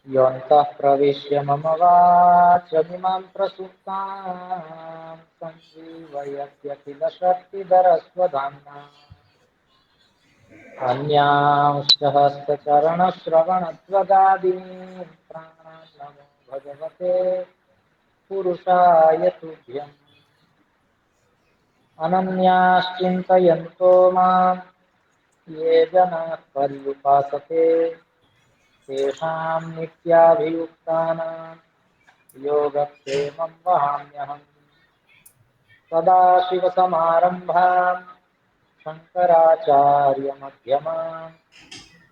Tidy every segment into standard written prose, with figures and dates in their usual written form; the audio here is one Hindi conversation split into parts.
योऽन्तः प्रविश्य मम वाचमिमां प्रसुप्तां सञ्जीवयत्यखिलशक्तिधरस्वधाम्ना अन्यांश्च हस्तचरणश्रवणत्वगादीन् प्राणान् नमो भगवते पुरुषाय तुभ्यम्। अनन्याश्चिन्तयन्तो मां ये जनाः पर्युपासते तेषां नित्याभियुक्तानां योगक्षेमं वहाम्यहम्। सदाशिवसमारम्भां शङ्कराचार्यमध्यमाम्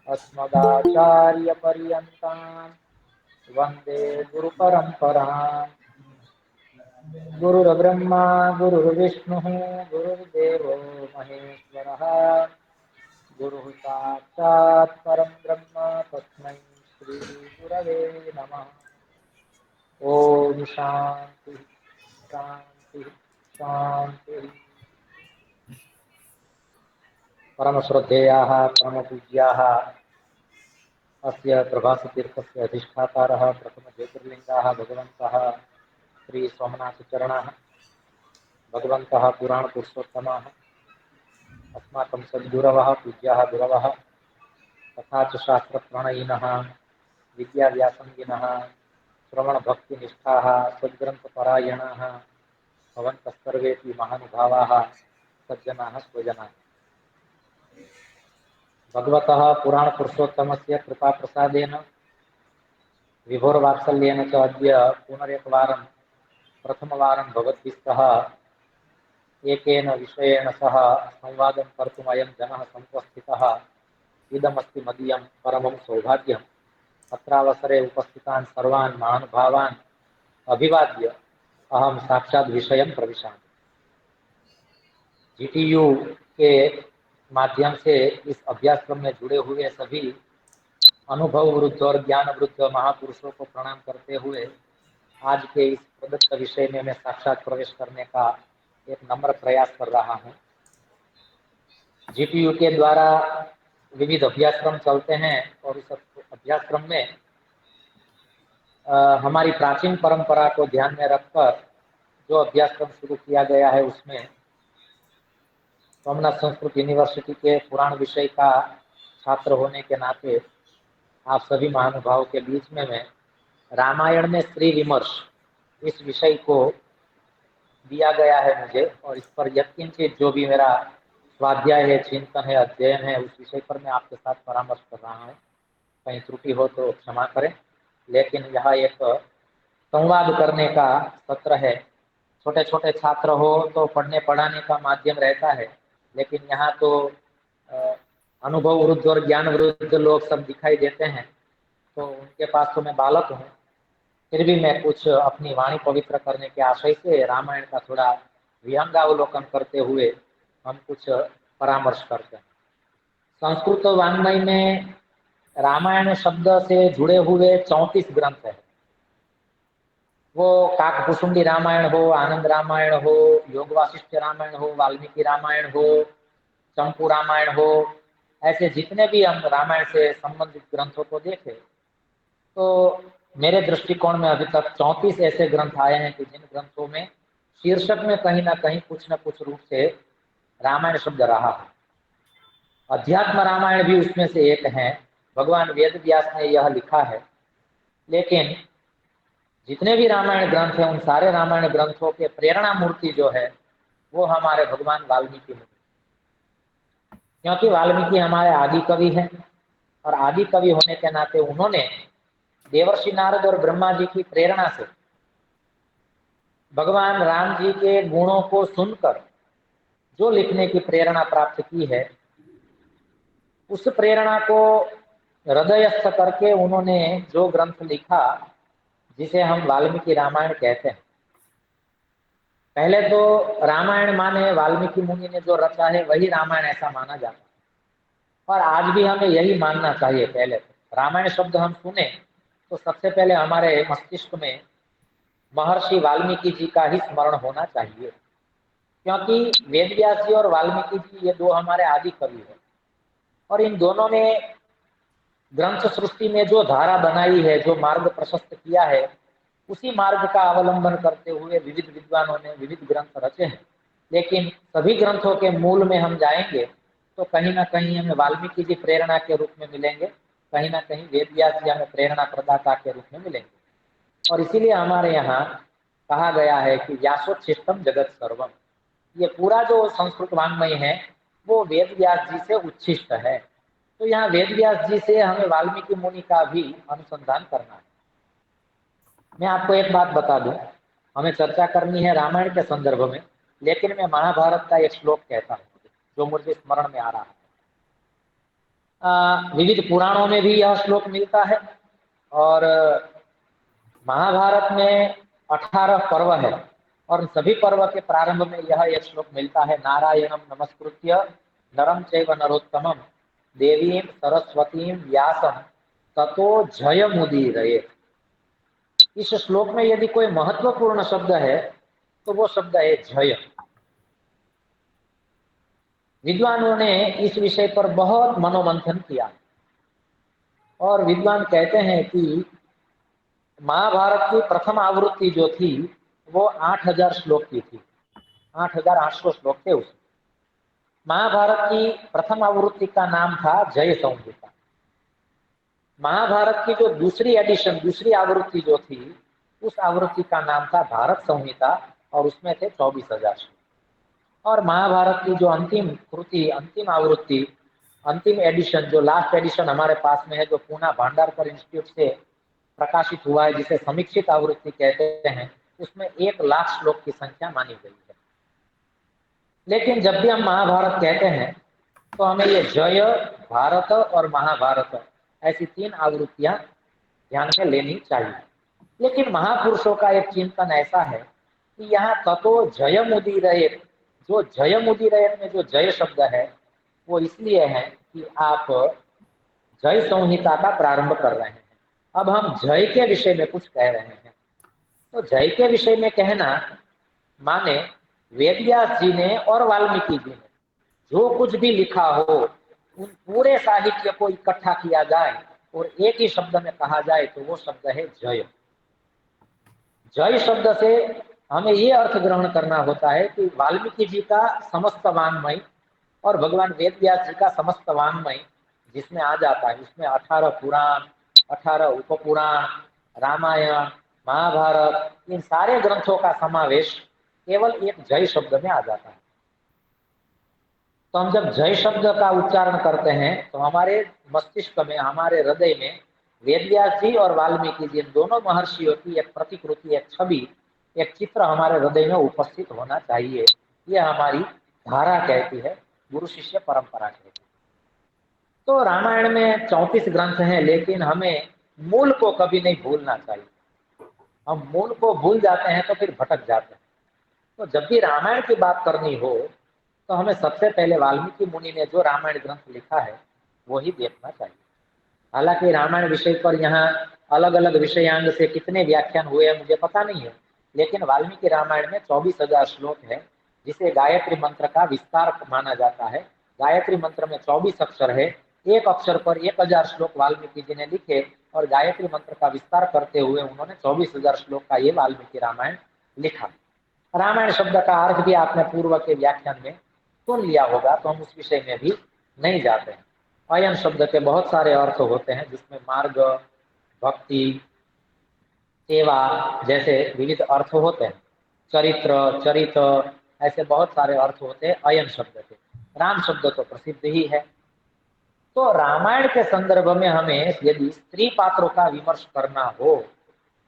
अस्मदाचार्यपर्यन्तां वन्दे गुरुपरम्पराम्। गुरुर्ब्रह्मा गुरुर्विष्णुः गुरुर्देवो महेश्वरः गुरुः साक्षात् परं ब्रह्म तस्मै श्रीगुरवे नमः। ओम शांति शांति शांति। परम श्रद्धेयाः परम पूज्याः अस्य प्रभासतीर्थस्य अधिष्ठातारः प्रथम ज्योतिर्लिङ्गाः भगवन्तः श्री सोमनाथचरणाः भगवन्तः पुराणपुरुषोत्तमाः अस्माकं सद्गुरवः पूज्याः गुरवः तथा च शास्त्रप्रणयिनः विद्याव्यासङ्गिनः श्रवणभक्तिनिष्ठाः सद्ग्रन्थपरायणाः भवन्तः सर्वेऽपि महानुभावाः सज्जनाः स्वजनाः। भगवतः पुराणपुरुषोत्तमस्य कृपाप्रसादेन विभोरवात्सल्येन च अद्य पुनरेकवारं प्रथमवारं भवद्भिः सह एकेन विषयेण सह संवादं कर्तुम् अयं जनः समुपस्थितः इदमस्ति मदीयं परमं सौभाग्यम्। अत्रावसरे उपस्थितान् सर्वान् महानुभावान् अभिवाद्य अहम साक्षात् विषयं प्रविशामि। जीटीयू के माध्यम से इस अभ्यासक्रम में जुड़े हुए सभी अनुभव वृद्ध और ज्ञान वृद्ध महापुरुषों को प्रणाम करते हुए आज के इस प्रदत्त विषय में मैं साक्षात प्रवेश करने का एक नम्र प्रयास कर रहा हूँ। जीटीयू के द्वारा विविध अभ्यासक्रम चलते हैं और इस अभ्यासक्रम में हमारी प्राचीन परंपरा को ध्यान में रखकर जो अभ्यासक्रम शुरू किया गया है उसमें सोमनाथ संस्कृत यूनिवर्सिटी के पुराण विषय का छात्र होने के नाते आप सभी महानुभावों के बीच में मैं रामायण में स्त्री विमर्श इस विषय को दिया गया है मुझे और इस पर यत्किंचित जो भी मेरा स्वाध्याय है चिंतन है अध्ययन है उस विषय पर मैं आपके साथ परामर्श कर रहा हूँ। कहीं त्रुटि हो तो क्षमा करें, लेकिन यह एक संवाद करने का सत्र है। छोटे छोटे छात्र हो तो पढ़ने पढ़ाने का माध्यम रहता है, लेकिन यहाँ तो अनुभव वृद्ध और ज्ञान वृद्ध लोग सब दिखाई देते हैं, तो उनके पास तो मैं बालक हूँ। फिर भी मैं कुछ अपनी वाणी पवित्र करने के आशय से रामायण का थोड़ा विहंगावलोकन करते हुए हम कुछ परामर्श करते हैं। संस्कृत वाङ्मय में रामायण शब्द से जुड़े हुए 34 ग्रंथ है। वो काकभूषुंडी रामायण हो, आनंद रामायण हो, योग वासिष्ठ रामायण हो, वाल्मीकि रामायण हो, चंपू रामायण हो, ऐसे जितने भी हम रामायण से संबंधित ग्रंथों को देखें तो मेरे दृष्टिकोण में अभी तक 34 ऐसे ग्रंथ आए हैं कि जिन ग्रंथों में शीर्षक में कहीं ना कहीं कुछ न कुछ रूप से रामायण शब्द रहा है। अध्यात्म रामायण भी उसमें से एक है। भगवान वेद व्यास ने यह लिखा है, लेकिन जितने भी रामायण ग्रंथ हैं उन सारे रामायण ग्रंथों के प्रेरणा मूर्ति जो है वो हमारे भगवान वाल्मीकि मुनि, क्योंकि वाल्मीकि हमारे आदि कवि हैं और आदि कवि होने के नाते उन्होंने देवर्षि नारद और ब्रह्मा जी की प्रेरणा से भगवान राम जी के गुणों को सुनकर जो लिखने की प्रेरणा प्राप्त की है उस प्रेरणा को हृदयस्थ करके उन्होंने जो ग्रंथ लिखा जिसे हम वाल्मीकि रामायण कहते हैं। पहले तो रामायण माने वाल्मीकि मुनि ने जो रचा है वही रामायण ऐसा माना जाता है और आज भी हमें यही मानना चाहिए। पहले तो रामायण शब्द हम सुने तो सबसे पहले हमारे मस्तिष्क में महर्षि वाल्मीकि जी का ही स्मरण होना चाहिए, क्योंकि वेद व्यास जी और वाल्मीकि जी ये दो हमारे आदि कवि हैं और इन दोनों ने ग्रंथ सृष्टि में जो धारा बनाई है, जो मार्ग प्रशस्त किया है, उसी मार्ग का अवलंबन करते हुए विविध विद्वानों ने विविध ग्रंथ रचे हैं। लेकिन सभी ग्रंथों के मूल में हम जाएंगे तो कहीं ना कहीं हमें वाल्मीकि जी प्रेरणा के रूप में मिलेंगे, कहीं ना कहीं वेद व्यास जी हमें प्रेरणा प्रदाता के रूप में मिलेंगे। और इसीलिए हमारे यहाँ कहा गया है कि व्यासोच्छिष्टम जगत सर्वम, ये पूरा जो संस्कृत वाङ्मय है वो वेद व्यास जी से उच्छिष्ट है। तो यहाँ वेद व्यास जी से हमें वाल्मीकि मुनि का भी अनुसंधान करना है। मैं आपको एक बात बता दूं, हमें चर्चा करनी है रामायण के संदर्भ में, लेकिन मैं महाभारत का एक श्लोक कहता हूँ जो मुझे स्मरण में आ रहा है। विविध पुराणों में भी यह श्लोक मिलता है और महाभारत में 18 पर्व है और सभी पर्व के प्रारंभ में यह एक श्लोक मिलता है, नारायणम नमस्कृत्य नरम चैव नरोत्तमम देवीं सरस्वतीं व्यासम ततो जयमुदीरये। इस श्लोक में यदि कोई महत्वपूर्ण शब्द है तो वो शब्द है जय। विद्वानों ने इस विषय पर बहुत मनोमंथन किया और विद्वान कहते हैं कि महाभारत की प्रथम आवृत्ति जो थी वो 8000 श्लोक की थी, 8800 श्लोक थे उसमें। महाभारत की प्रथम आवृत्ति का नाम था जय संहिता। महाभारत की जो दूसरी एडिशन, दूसरी आवृत्ति जो थी, उस आवृत्ति का नाम था भारत संहिता और उसमें थे 24,000 श्लोक। और महाभारत की जो अंतिम कृति, अंतिम आवृत्ति, अंतिम एडिशन, जो लास्ट एडिशन हमारे पास में है, जो पूना भांडारकर इंस्टीट्यूट से प्रकाशित हुआ है, जिसे समीक्षित आवृत्ति कहते हैं, उसमें 1,00,000 श्लोक की संख्या मानी गई है। लेकिन जब भी हम महाभारत कहते हैं तो हमें ये जय, भारत और महाभारत ऐसी 3 आवृत्तियां ध्यान में लेनी चाहिए। लेकिन महापुरुषों का एक चिंतन ऐसा है कि यहाँ ततो जयमुदीरये, जो जयमुदीरये में जो जय शब्द है वो इसलिए है कि आप जय संहिता का प्रारंभ कर रहे हैं। अब हम जय के विषय में कुछ कह रहे हैं, तो जय के विषय में कहना माने वेदव्यास जी ने और वाल्मीकि जी ने जो कुछ भी लिखा हो उन पूरे साहित्य को इकट्ठा किया जाए और एक ही शब्द में कहा जाए तो वो शब्द है जय। जय शब्द से हमें ये अर्थ ग्रहण करना होता है कि वाल्मीकि जी का समस्त वाङ्मय और भगवान वेद व्यास जी का समस्त वाङ्मय जिसमें आ जाता है, उसमें 18 पुराण, 18 उपपुराण, रामायण, महाभारत, इन सारे ग्रंथों का समावेश केवल एक जय शब्द में आ जाता है। तो हम जब जय शब्द का उच्चारण करते हैं तो हमारे मस्तिष्क में, हमारे हृदय में वेदव्यास जी और वाल्मीकि जी, दोनों महर्षियों की एक प्रतिकृति, एक छवि, एक चित्र हमारे हृदय में उपस्थित होना चाहिए। ये हमारी धारा कहती है, गुरु शिष्य परंपरा कहती है। तो रामायण में 34 ग्रंथ हैं, लेकिन हमें मूल को कभी नहीं भूलना चाहिए। हम मूल को भूल जाते हैं तो फिर भटक जाते हैं। तो जब भी रामायण की बात करनी हो तो हमें सबसे पहले वाल्मीकि मुनि ने जो रामायण ग्रंथ लिखा है वही देखना चाहिए। हालांकि रामायण विषय पर यहाँ अलग अलग विषयांग से कितने व्याख्यान हुए हैं मुझे पता नहीं है, लेकिन वाल्मीकि रामायण में 24,000 श्लोक है, जिसे गायत्री मंत्र का विस्तार माना जाता है। गायत्री मंत्र में 24 अक्षर है, एक अक्षर पर 1,000 श्लोक वाल्मीकि जी ने लिखे और गायत्री मंत्र का विस्तार करते हुए उन्होंने 24,000 श्लोक का ये वाल्मीकि रामायण लिखा। रामायण शब्द का अर्थ भी आपने पूर्व के व्याख्यान में सुन लिया होगा, तो हम उस विषय में भी नहीं जाते हैं। अयन शब्द के बहुत सारे अर्थ होते हैं, जिसमें मार्ग, भक्ति, सेवा जैसे विविध अर्थ होते हैं। चरित्र, चरित, ऐसे बहुत सारे अर्थ होते हैं अयन शब्द के। राम शब्द तो प्रसिद्ध ही है। तो रामायण के संदर्भ में हमें यदि स्त्री पात्रों का विमर्श करना हो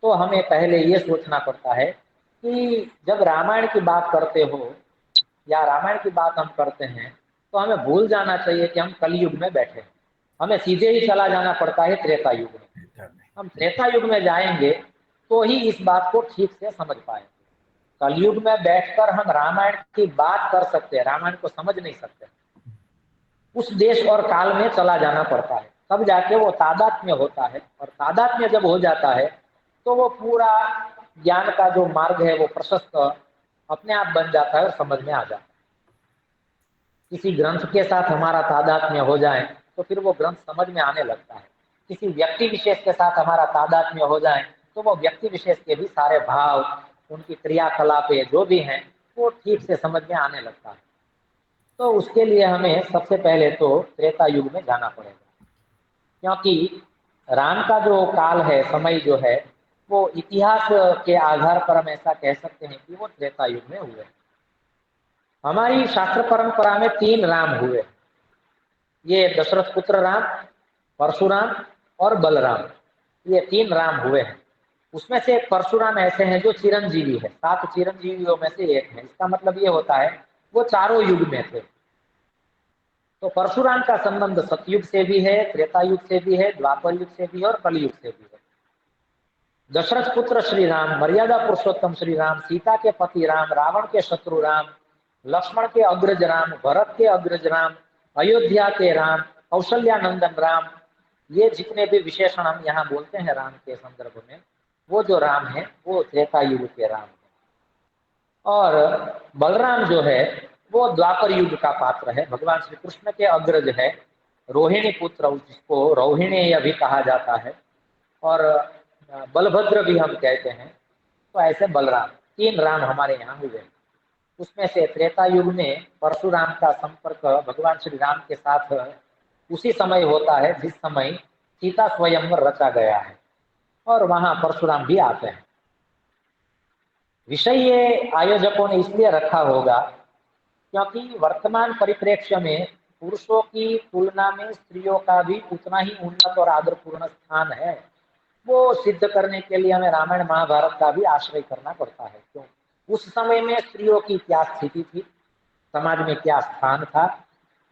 तो हमें पहले ये सोचना पड़ता है कि जब रामायण की बात करते हो या रामायण की बात हम करते हैं तो हमें भूल जाना चाहिए कि हम कलयुग में बैठे हैं। हमें सीधे ही चला जाना पड़ता है त्रेता युग में। हम त्रेता युग में जाएंगे तो ही इस बात को ठीक से समझ पाएंगे। कलयुग में बैठकर हम रामायण की बात कर सकते हैं, रामायण को समझ नहीं सकते। उस देश और काल में चला जाना पड़ता है, तब जाके वो तादात्म्य होता है, और तादात्म्य जब हो जाता है तो वो पूरा ज्ञान का जो मार्ग है वो प्रशस्त अपने आप बन जाता है और समझ में आ जाता है। किसी ग्रंथ के साथ हमारा तादात्म्य हो जाए तो फिर वो ग्रंथ समझ में आने लगता है। किसी व्यक्ति विशेष के साथ हमारा तादात्म्य हो जाए तो वो व्यक्ति विशेष के भी सारे भाव, उनकी क्रियाकलापें जो भी हैं वो ठीक से समझ में आने लगता है। तो उसके लिए हमें सबसे पहले तो त्रेता युग में जाना पड़ेगा, क्योंकि राम का जो काल है, समय जो है, वो इतिहास के आधार पर हम ऐसा कह सकते हैं कि वो त्रेता युग में हुए। हमारी शास्त्र परंपरा में 3 राम हुए, ये दशरथ पुत्र राम, परशुराम और बलराम, ये 3 राम हुए हैं। उसमें से परशुराम ऐसे हैं जो चिरंजीवी है, 7 चिरंजीवियों में से एक है। इसका मतलब ये होता है वो चारों युग में थे। तो परशुराम का संबंध सतयुग से भी है, त्रेता युग से भी है, द्वापर युग से भी है और कलयुग से भी है। दशरथ पुत्र श्री राम, मर्यादा पुरुषोत्तम श्री राम, सीता के पति राम, रावण के शत्रु राम, लक्ष्मण के अग्रज राम, भरत के अग्रज राम, अयोध्या के राम, कौशल्यानंदन राम, ये जितने भी विशेषण हम यहाँ बोलते हैं राम के संदर्भ में, वो जो राम है वो त्रेता युग के राम है। और बलराम जो है वो द्वापर युग का पात्र है, भगवान श्री कृष्ण के अग्रज है, रोहिणी पुत्र, जिसको रोहिणी भी कहा जाता है, और बलभद्र भी हम कहते हैं। तो ऐसे बलराम 3 राम हमारे यहाँ हुए। उसमें से त्रेता युग में परशुराम का संपर्क भगवान श्री राम के साथ उसी समय होता है जिस समय सीता स्वयंवर रचा गया है, और वहां परशुराम भी आते हैं। विषय ये आयोजकों ने इसलिए रखा होगा क्योंकि वर्तमान परिप्रेक्ष्य में पुरुषों की तुलना में स्त्रियों का भी उतना ही उन्नत और आदरपूर्ण स्थान है। वो सिद्ध करने के लिए हमें रामायण महाभारत का भी आश्रय करना पड़ता है। क्यों? उस समय में स्त्रियों की क्या स्थिति थी, समाज में क्या स्थान था,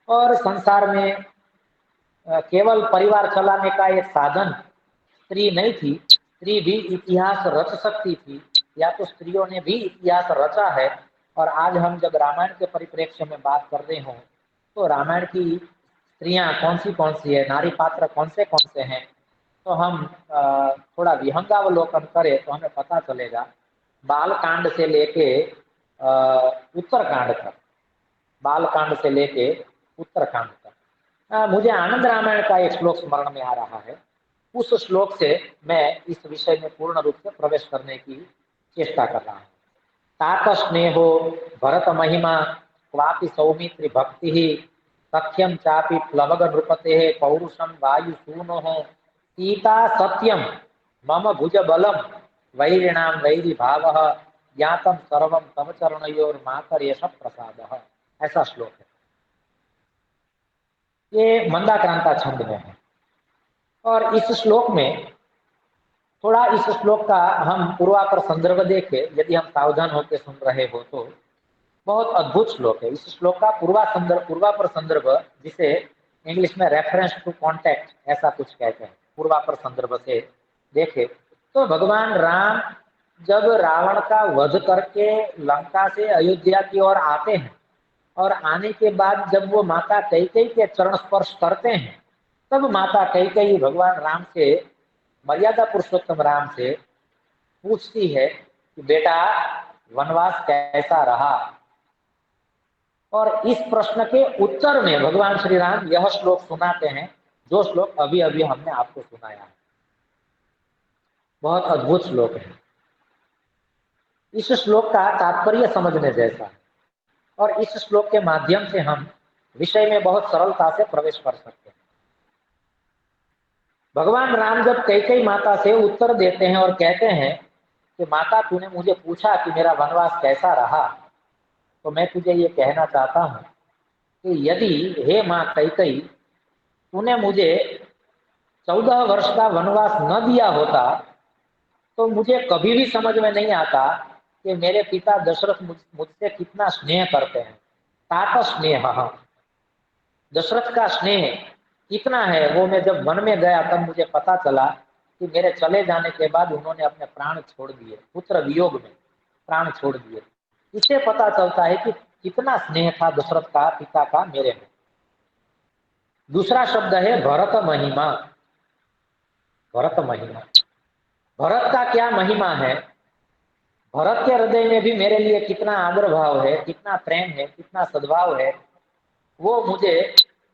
और संसार में केवल परिवार चलाने का एक साधन स्त्री नहीं थी, स्त्री भी इतिहास रच सकती थी, या तो स्त्रियों ने भी इतिहास रचा है। और आज हम जब रामायण के परिप्रेक्ष्य में बात कर रहे हों तो रामायण की स्त्रियां कौन सी है, नारी पात्र कौन से हैं, तो हम थोड़ा विहंगावलोकन करें तो हमें पता चलेगा। बाल कांड से लेके उत्तरकांड तक, बाल कांड से लेके उत्तरकांड तक, मुझे आनंद रामायण का एक श्लोक स्मरण में आ रहा है। उस श्लोक से मैं इस विषय में पूर्ण रूप से प्रवेश करने की चेष्टा कर रहा हूँ। तात स्नेहो भरत महिमा क्वापि सौमित्री भक्ति ही सख्यम चापि प्लवग नृपते पौरुषम वायु सूनो सीता सत्यम मम भुज बलम वैरिणाम वैरी भाव ज्ञातम सर्वम तव चरणयोर मातरेश प्रसाद, ऐसा श्लोक है। ये मंदाक्रांता छंद में है। और इस श्लोक में थोड़ा, इस श्लोक का हम पूर्वापर संदर्भ देखें, यदि हम सावधान होकर सुन रहे हो तो बहुत अद्भुत श्लोक है। इस श्लोक का पूर्वापर संदर्भ, जिसे इंग्लिश में रेफरेंस टू कॉन्टेक्ट ऐसा कुछ कहते हैं, पूर्वापर संदर्भ से देखे तो भगवान राम जब रावण का वध करके लंका से अयोध्या की ओर आते हैं, और आने के बाद जब वो माता कैकेयी के चरण स्पर्श करते हैं, तब माता कैकेयी भगवान राम से, मर्यादा पुरुषोत्तम राम से पूछती है कि बेटा वनवास कैसा रहा। और इस प्रश्न के उत्तर में भगवान श्री राम यह श्लोक सुनाते हैं, जो श्लोक अभी अभी हमने आपको सुनाया है। बहुत अद्भुत श्लोक है। इस श्लोक का तात्पर्य समझने जैसा है, और इस श्लोक के माध्यम से हम विषय में बहुत सरलता से प्रवेश कर सकते हैं। भगवान राम जब कैकेयी माता से उत्तर देते हैं और कहते हैं कि माता तूने मुझे पूछा कि मेरा वनवास कैसा रहा, तो मैं तुझे ये कहना चाहता हूँ कि यदि हे माँ कैकेयी तूने मुझे 14 वर्ष का वनवास न दिया होता तो मुझे कभी भी समझ में नहीं आता कि मेरे पिता दशरथ मुझसे कितना स्नेह करते हैं। तात स्नेह, दशरथ का स्नेह कितना है वो मैं जब वन में गया तब मुझे पता चला कि मेरे चले जाने के बाद उन्होंने अपने प्राण छोड़ दिए, पुत्र वियोग में प्राण छोड़ दिए। इससे पता चलता है कि कितना स्नेह था दशरथ का, पिता का मेरे में। दूसरा शब्द है भरत महिमा। भरत महिमा, भरत का क्या महिमा है, भरत के हृदय में भी मेरे लिए कितना आदर भाव है, कितना प्रेम है, कितना सद्भाव है, वो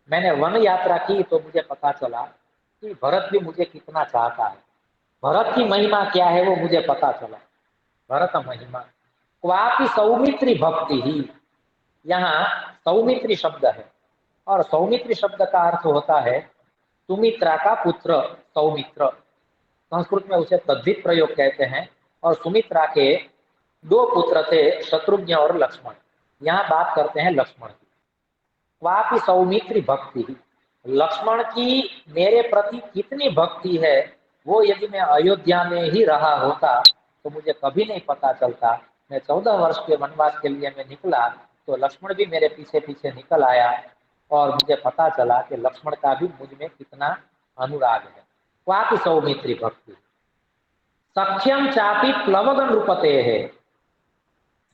मैंने वन यात्रा की तो मुझे पता चला। कि भरत भी मुझे कितना चाहता है, भरत की महिमा क्या है वो मुझे पता चला। भरत महिमा क्वापि सौमित्री भक्ति ही, यहाँ सौमित्री शब्द है और सौमित्री शब्द का अर्थ होता है सुमित्रा का पुत्र सौमित्र। संस्कृत में उसे तद्धित प्रयोग कहते हैं। और सुमित्रा के दो पुत्र थे, शत्रुघ्न और लक्ष्मण। यहाँ बात करते हैं लक्ष्मण की। क्वापि सौमित्री भक्ति, लक्ष्मण की मेरे प्रति कितनी भक्ति है वो यदि मैं अयोध्या में ही रहा होता तो मुझे कभी नहीं पता चलता। मैं 14 वर्ष के वनवास के लिए मैं निकला तो लक्ष्मण भी मेरे पीछे पीछे निकल आया और मुझे पता चला कि लक्ष्मण का भी मुझ में कितना अनुराग है। क्वापि सौमित्री भक्ति। सख्यम चापी प्लवग नृपते है,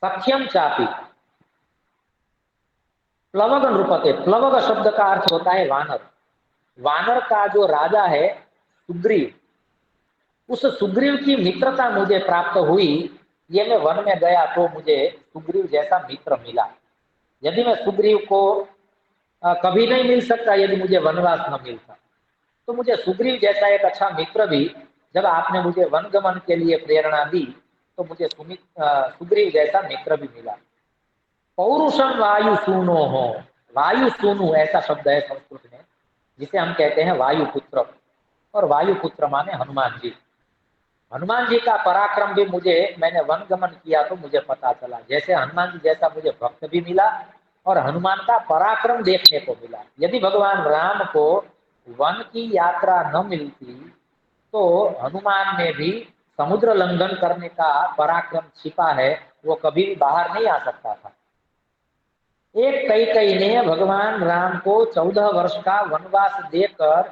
सख्यम चापी प्लवग नृपते, प्लवग शब्द का अर्थ होता है वानर। वानर का जो राजा है सुग्रीव, उस सुग्रीव की मित्रता मुझे प्राप्त हुई। ये मैं वन में गया तो मुझे सुग्रीव जैसा मित्र मिला। यदि मैं सुग्रीव को कभी नहीं मिल सकता यदि मुझे वनवास न मिलता, तो मुझे सुग्रीव जैसा एक अच्छा मित्र भी, जब आपने मुझे वनगमन के लिए प्रेरणा दी तो मुझे सुग्रीव जैसा मित्र भी मिला। पौरुषम वायु सूनो हो, वायु सूनु ऐसा शब्द है संस्कृत में जिसे हम कहते हैं वायुपुत्र। और वायुपुत्र माने हनुमान जी। हनुमान जी का पराक्रम भी मुझे, मैंने वन गमन किया तो मुझे पता चला। जैसे हनुमान जी जैसा मुझे भक्त भी मिला और हनुमान का पराक्रम देखने को मिला। यदि भगवान राम को वन की यात्रा न मिलती तो हनुमान में भी समुद्र लंघन करने का पराक्रम छिपा है, वो कभी भी बाहर नहीं आ सकता था। एक कैकेयी ने भगवान राम को 14 वर्ष का वनवास देकर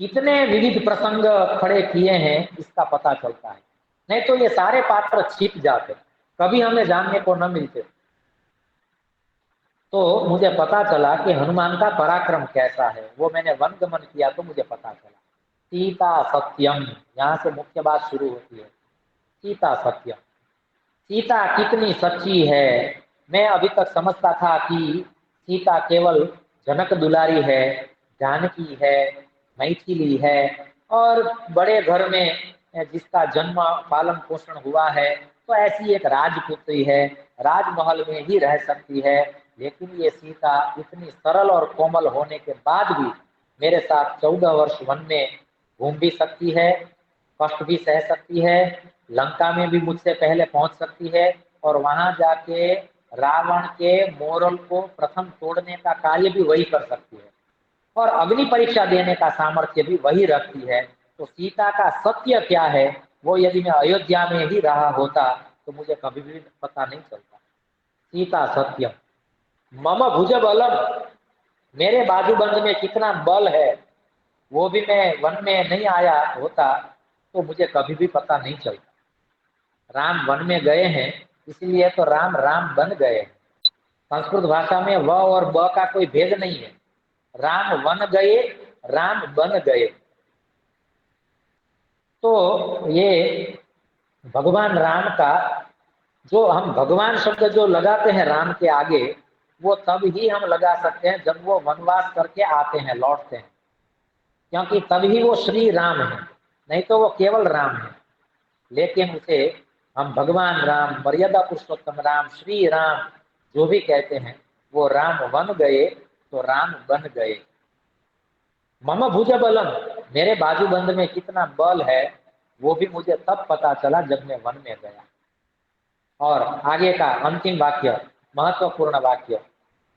कितने विविध प्रसंग खड़े किए हैं इसका पता चलता है। नहीं तो ये सारे पात्र छिप जाते, कभी हमें जानने को न मिलते। तो मुझे पता चला कि हनुमान का पराक्रम कैसा है, वो मैंने वन गमन किया तो मुझे पता चला। सीता सत्यम, यहाँ से मुख्य बात शुरू होती है। सीता सत्यम, सीता कितनी सच्ची है। मैं अभी तक समझता था कि सीता केवल जनक दुलारी है, जानकी है, मैथिली है और बड़े घर में जिसका जन्म पालन पोषण हुआ है, तो ऐसी एक राजपुत्री है, राजमहल में ही रह सकती है। लेकिन ये सीता इतनी सरल और कोमल होने के बाद भी मेरे साथ 14 वर्ष वन में घूम भी सकती है, कष्ट भी सह सकती है, लंका में भी मुझसे पहले पहुंच सकती है और वहां जाके रावण के मोरल को प्रथम तोड़ने का कार्य भी वही कर सकती है और अग्नि परीक्षा देने का सामर्थ्य भी वही रखती है। तो सीता का सत्य क्या है वो यदि मैं अयोध्या में ही रहा होता तो मुझे कभी भी पता नहीं चलता। सीता सत्यम, मम भुज बलम, मेरे बाजूबंद में कितना बल है वो भी मैं वन में नहीं आया होता तो मुझे कभी भी पता नहीं चलता। राम वन में गए हैं इसलिए तो राम राम बन गए हैं। संस्कृत भाषा में व और ब का कोई भेद नहीं है। राम वन गए, राम बन गए। तो ये भगवान राम का, जो हम भगवान शब्द जो लगाते हैं राम के आगे, वो तब ही हम लगा सकते हैं जब वो वनवास करके आते हैं, लौटते हैं, क्योंकि तभी वो श्री राम है, नहीं तो वो केवल राम है। लेकिन उसे हम भगवान राम, मर्यादा पुरुषोत्तम राम, श्री राम जो भी कहते हैं, वो राम वन गए तो राम बन गए। मम भुज बलम, मेरे बाजूबंद में कितना बल है वो भी मुझे तब पता चला जब मैं वन में गया। और आगे का अंतिम वाक्य महत्वपूर्ण वाक्य,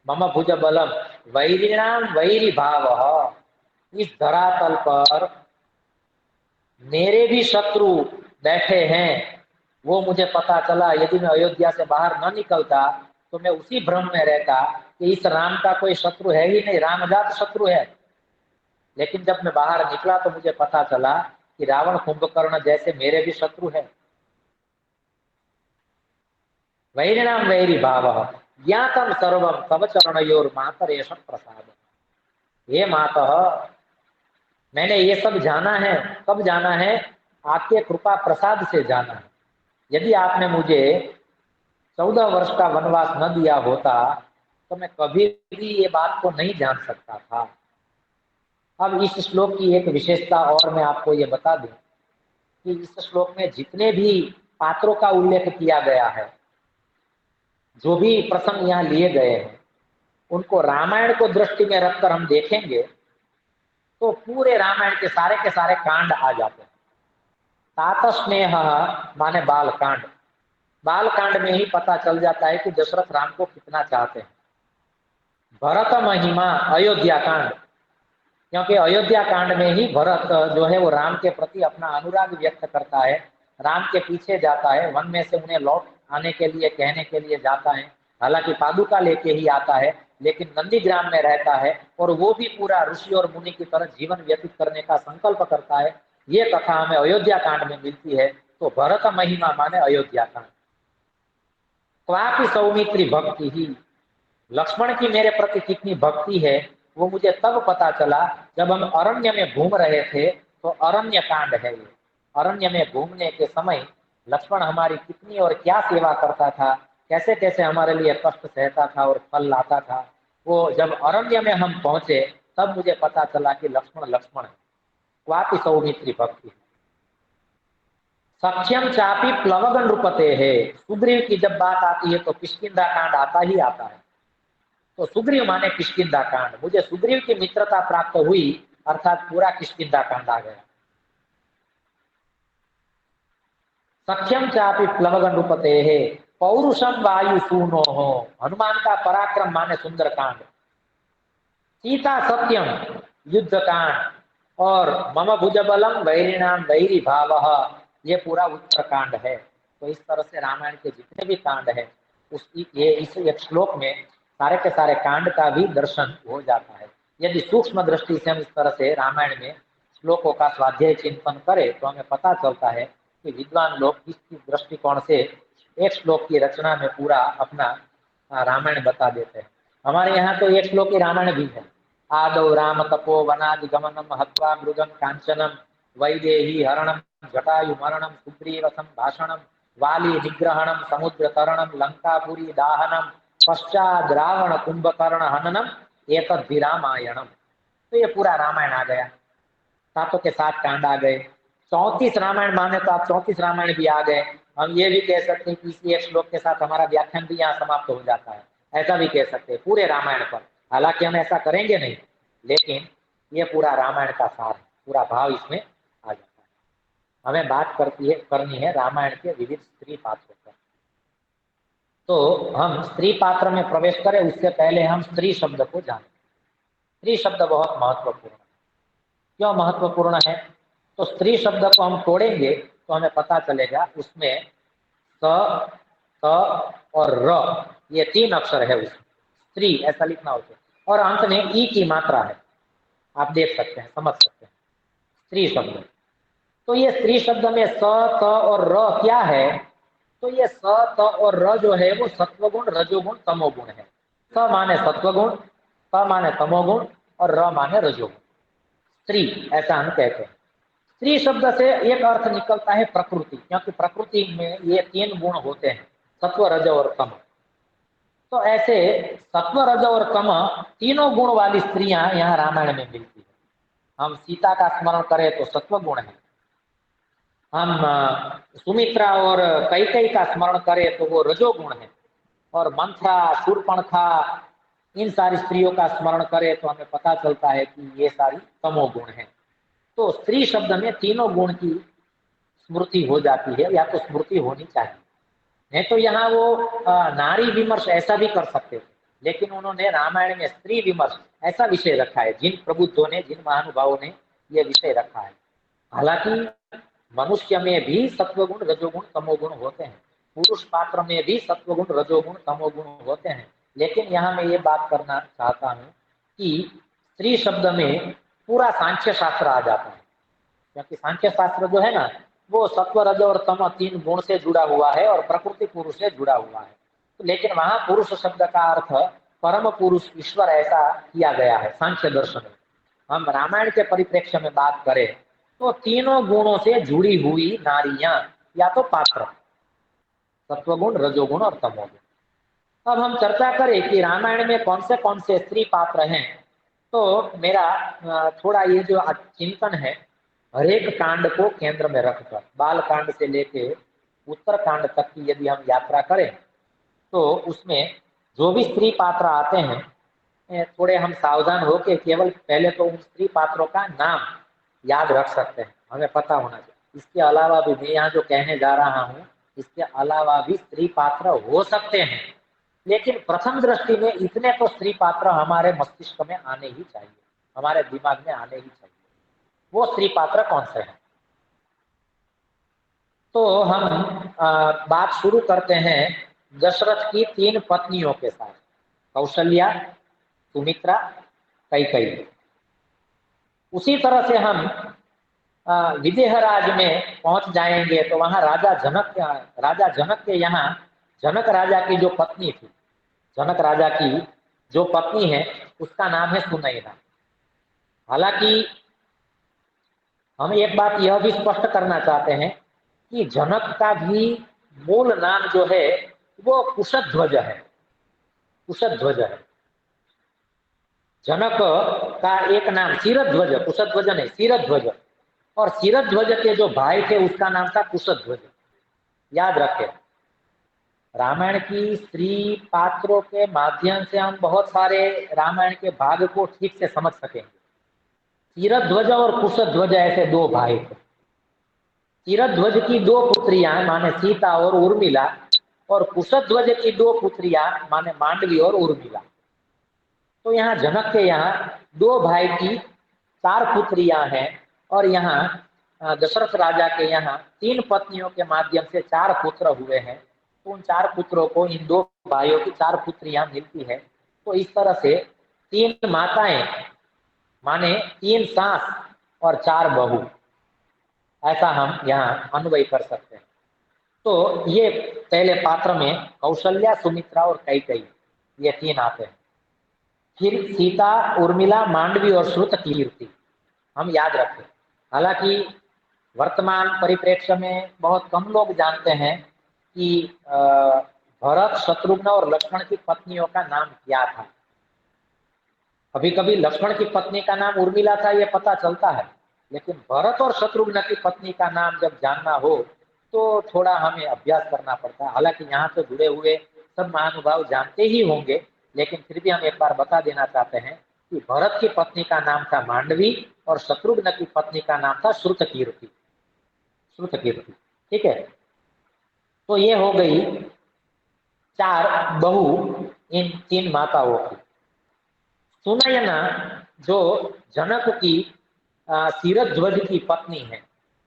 मम भुज बलम वैरिणाम वैरी भाव, इस धरातल पर मेरे भी शत्रु बैठे हैं वो मुझे पता चला। यदि मैं अयोध्या से बाहर न निकलता तो मैं उसी भ्रम में रहता कि इस राम का कोई शत्रु है ही नहीं, रामजात शत्रु है। लेकिन जब मैं बाहर निकला तो मुझे पता चला कि रावण कुंभकर्ण जैसे मेरे भी शत्रु है। वैरिणाम वैरी भाव ज्ञातम सर्वम तव चरणयोर मातरेश प्रसाद। हे मातः, मैंने ये सब जाना है। कब जाना है? आपके कृपा प्रसाद से जाना है। यदि आपने मुझे 14 वर्ष का वनवास न दिया होता तो मैं कभी भी ये बात को नहीं जान सकता था। अब इस श्लोक की एक विशेषता और मैं आपको ये बता दूं कि इस श्लोक में जितने भी पात्रों का उल्लेख किया गया है, जो भी प्रसंग यहाँ लिए गए हैं, उनको रामायण को दृष्टि में रखकर हम देखेंगे तो पूरे रामायण के सारे कांड आ जाते हैं। तात स्नेह माने बाल कांड, बाल कांड में ही पता चल जाता है कि दशरथ राम को कितना चाहते हैं। भरत महिमा अयोध्या कांड, क्योंकि अयोध्या कांड में ही भरत जो है वो राम के प्रति अपना अनुराग व्यक्त करता है, राम के पीछे जाता है, वन में से उन्हें लौट आने के लिए कहने के लिए जाता है। हालांकि पादुका लेके ही आता है, लेकिन नंदीग्राम में रहता है और वो भी पूरा ऋषि और मुनि की तरह जीवन व्यतीत करने का संकल्प करता है। ये कथा हमें अयोध्या कांड में मिलती है। तो भरत महिमा माने अयोध्या कांड। क्वापि सौमित्री भक्ति ही, लक्ष्मण की मेरे प्रति कितनी भक्ति है वो मुझे तब पता चला जब हम अरण्य में घूम रहे थे। तो अरण्य कांड है ये। अरण्य में घूमने के समय लक्ष्मण हमारी कितनी और क्या सेवा करता था, कैसे कैसे हमारे लिए कष्ट सहता था और फल लाता था। वो जब अरण्य में हम पहुंचे तब मुझे पता चला कि लक्ष्मण लक्ष्मण है। क्वापि सौमित्री भक्ति, सख्यम चापी प्लवगन रूपते है। सुग्रीव की जब बात आती है तो किष्किंधा कांड आता ही आता है। तो सुग्रीव माने किष्किंधा कांड, मुझे सुग्रीव की मित्रता प्राप्त हुई, अर्थात पूरा किष्किंधा कांड आ गया। सख्यम चापी प्लवगन रूपते है, पौरुषम वायु सूनो हो, हनुमान का पराक्रम माने सुंदर कांड। सीता सत्यम युद्ध कांड, और मम भुजबलम वैरिणाम वैरी भाव, ये पूरा उत्तरकांड है। तो इस तरह से रामायण के जितने भी कांड है उसकी ये इस एक श्लोक में सारे के सारे कांड का भी दर्शन हो जाता है। यदि सूक्ष्म दृष्टि से हम इस तरह से रामायण में श्लोकों का स्वाध्याय चिंतन करें तो हमें पता चलता है कि विद्वान लोग किस दृष्टिकोण से एक श्लोक की रचना में पूरा अपना रामायण बता देते हैं। हमारे यहाँ तो एक श्लोक की रामायण भी है। आदौ राम तपो वनादिगमनम हत्वा मृगम कांचनम वैदेही हरणम जटायु मरणम सुग्रीव संभाषणम वाली निग्रहणम समुद्र तरणम लंकापुरी दाहनम पश्चात रावण कुंभकर्ण हननम एतद्धि रामायणम। तो ये पूरा रामायण आ गया, सातों के साथ कांड आ गए। 34 रामायण माने तो आप 34 रामायण भी आ गए। हम ये भी कह सकते हैं कि इसी एक श्लोक के साथ हमारा व्याख्यान भी यहाँ समाप्त हो जाता है, ऐसा भी कह सकते हैं पूरे रामायण पर। हालांकि हम ऐसा करेंगे नहीं, लेकिन ये पूरा रामायण का सार है, पूरा भाव इसमें आ जाता है। हमें बात करनी है रामायण के विविध स्त्री पात्रों पर। तो हम स्त्री पात्र में प्रवेश करें उससे पहले हम स्त्री शब्द को जानें। स्त्री शब्द बहुत महत्वपूर्ण है। क्यों महत्वपूर्ण है? तो स्त्री शब्द को हम तोड़ेंगे तो हमें पता चलेगा उसमें स, स और र, ये 3 अक्षर है उसमें, स्त्री ऐसा लिखना होता है, और अंत में ई की मात्रा है। आप देख सकते हैं, समझ सकते हैं स्त्री शब्द। तो ये स्त्री शब्द में स, त और र क्या है? तो ये स, त और र जो है वो सत्वगुण, रजोगुण, तमोगुण है। स माने सत्वगुण, त माने तमोगुण और र माने रजोगुण। स्त्री ऐसा हम कहते हैं। स्त्री शब्द से एक अर्थ निकलता है प्रकृति, क्योंकि प्रकृति में ये 3 गुण होते हैं, सत्व रज और तम। तो ऐसे सत्व रज और तम तीनों गुण वाली स्त्रियां यहाँ रामायण में मिलती है। हम सीता का स्मरण करें तो सत्व गुण है, हम सुमित्रा और कैकेयी का स्मरण करें तो वो रजोगुण है, और मंथरा, शूर्पणखा, इन सारी स्त्रियों का स्मरण करें तो हमें पता चलता है कि ये सारी तमोगुण है। तो स्त्री शब्द में तीनों गुण की स्मृति हो जाती है, या तो स्मृति होनी चाहिए। नहीं तो यहाँ वो नारी विमर्श ऐसा भी कर सकते थे, लेकिन उन्होंने रामायण में स्त्री विमर्श ऐसा विषय रखा है। जिन प्रबुद्धों ने, जिन महानुभावों ने ये विषय रखा है। हालांकि मनुष्य में भी सत्वगुण, रजोगुण, तमोगुण होते हैं, पुरुष पात्र में भी सत्वगुण, रजोगुण, तमोगुण होते हैं। लेकिन यहाँ मैं ये बात करना चाहता हूँ कि स्त्री शब्द में पूरा सांख्य शास्त्र आ जाता है, क्योंकि सांख्य शास्त्र जो है ना वो सत्व, रज और तम 3 गुण से जुड़ा हुआ है और प्रकृति पुरुष से जुड़ा हुआ है। तो लेकिन वहां पुरुष शब्द का अर्थ परम पुरुष ईश्वर ऐसा किया गया है सांख्य दर्शन में। हम रामायण के परिप्रेक्ष्य में बात करें तो तीनों गुणों से जुड़ी हुई नारियां या तो पात्र, सत्वगुण, रजोगुण और तमोगुण। अब हम चर्चा करें कि रामायण में कौन से स्त्री पात्र हैं। तो मेरा थोड़ा ये जो चिंतन है, हरेक कांड को केंद्र में रखकर, बाल कांड से लेके उत्तर कांड तक की यदि हम यात्रा करें तो उसमें जो भी स्त्री पात्र आते हैं, थोड़े हम सावधान होके केवल पहले तो उन स्त्री पात्रों का नाम याद रख सकते हैं, हमें पता होना चाहिए। इसके अलावा भी मैं यहाँ जो कहने जा रहा हूँ, इसके अलावा भी स्त्री पात्र हो सकते हैं, लेकिन प्रथम दृष्टि में इतने तो स्त्री पात्र हमारे मस्तिष्क में आने ही चाहिए, हमारे दिमाग में आने ही चाहिए। वो स्त्री पात्र कौन से हैं? तो हम बात शुरू करते हैं दशरथ की 3 पत्नियों के साथ, कौशल्या, सुमित्रा, कैकेयी। उसी तरह से हम विदेह राज में पहुंच जाएंगे तो वहां राजा जनक के यहाँ जनक राजा की जो पत्नी थी, जनक राजा की जो पत्नी है उसका नाम है सुनैना। हालांकि हम एक बात यह भी स्पष्ट करना चाहते हैं कि जनक का भी मूल नाम जो है वो कुशध्वज है, कुशध्वज है। जनक का एक नाम शिरध्वज, कुशध्वज नहीं शिरध्वज, और शिरध्वज के जो भाई थे उसका नाम था कुशध्वज। याद रखें, रामायण की स्त्री पात्रों के माध्यम से हम बहुत सारे रामायण के भाग को ठीक से समझ सकेंगे। शिरध्वज और कुशध्वज ऐसे 2 भाई थे। शिरध्वज की 2 पुत्रियां माने सीता और उर्मिला, और कुशध्वज की 2 पुत्रियां माने मांडवी और उर्मिला। तो यहाँ जनक के यहाँ 2 भाई की 4 पुत्रियां हैं, और यहाँ दशरथ राजा के यहाँ 3 पत्नियों के माध्यम से 4 पुत्र हुए हैं। तो उन 4 पुत्रों को इन 2 भाइयों की 4 पुत्रियां मिलती है। तो इस तरह से 3 माताएं माने 3 सास और 4 बहू, ऐसा हम यहाँ अन्वय कर सकते हैं। तो ये पहले पात्र में कौशल्या, सुमित्रा और कैकेयी, ये 3 आते हैं। फिर सीता, उर्मिला, मांडवी और श्रुतकीर्ति हम याद रखें। हालांकि वर्तमान परिप्रेक्ष्य में बहुत कम लोग जानते हैं कि भरत, शत्रुघ्न और लक्ष्मण की पत्नियों का नाम क्या था। कभी कभी लक्ष्मण की पत्नी का नाम उर्मिला था, ये पता चलता है, लेकिन भरत और शत्रुघ्न की पत्नी का नाम जब जानना हो तो थोड़ा हमें अभ्यास करना पड़ता है। हालांकि यहाँ से जुड़े हुए सब महानुभाव जानते ही होंगे, लेकिन फिर भी हम एक बार बता देना चाहते हैं कि भरत की पत्नी का नाम था मांडवी और शत्रुघ्न की पत्नी का नाम था श्रुतकीर्ति, श्रुतकीर्ति। ठीक है, तो ये हो गई 4 बहू इन 3 माताओं की। सुनयना जो जनक की शिरध्वज की पत्नी है,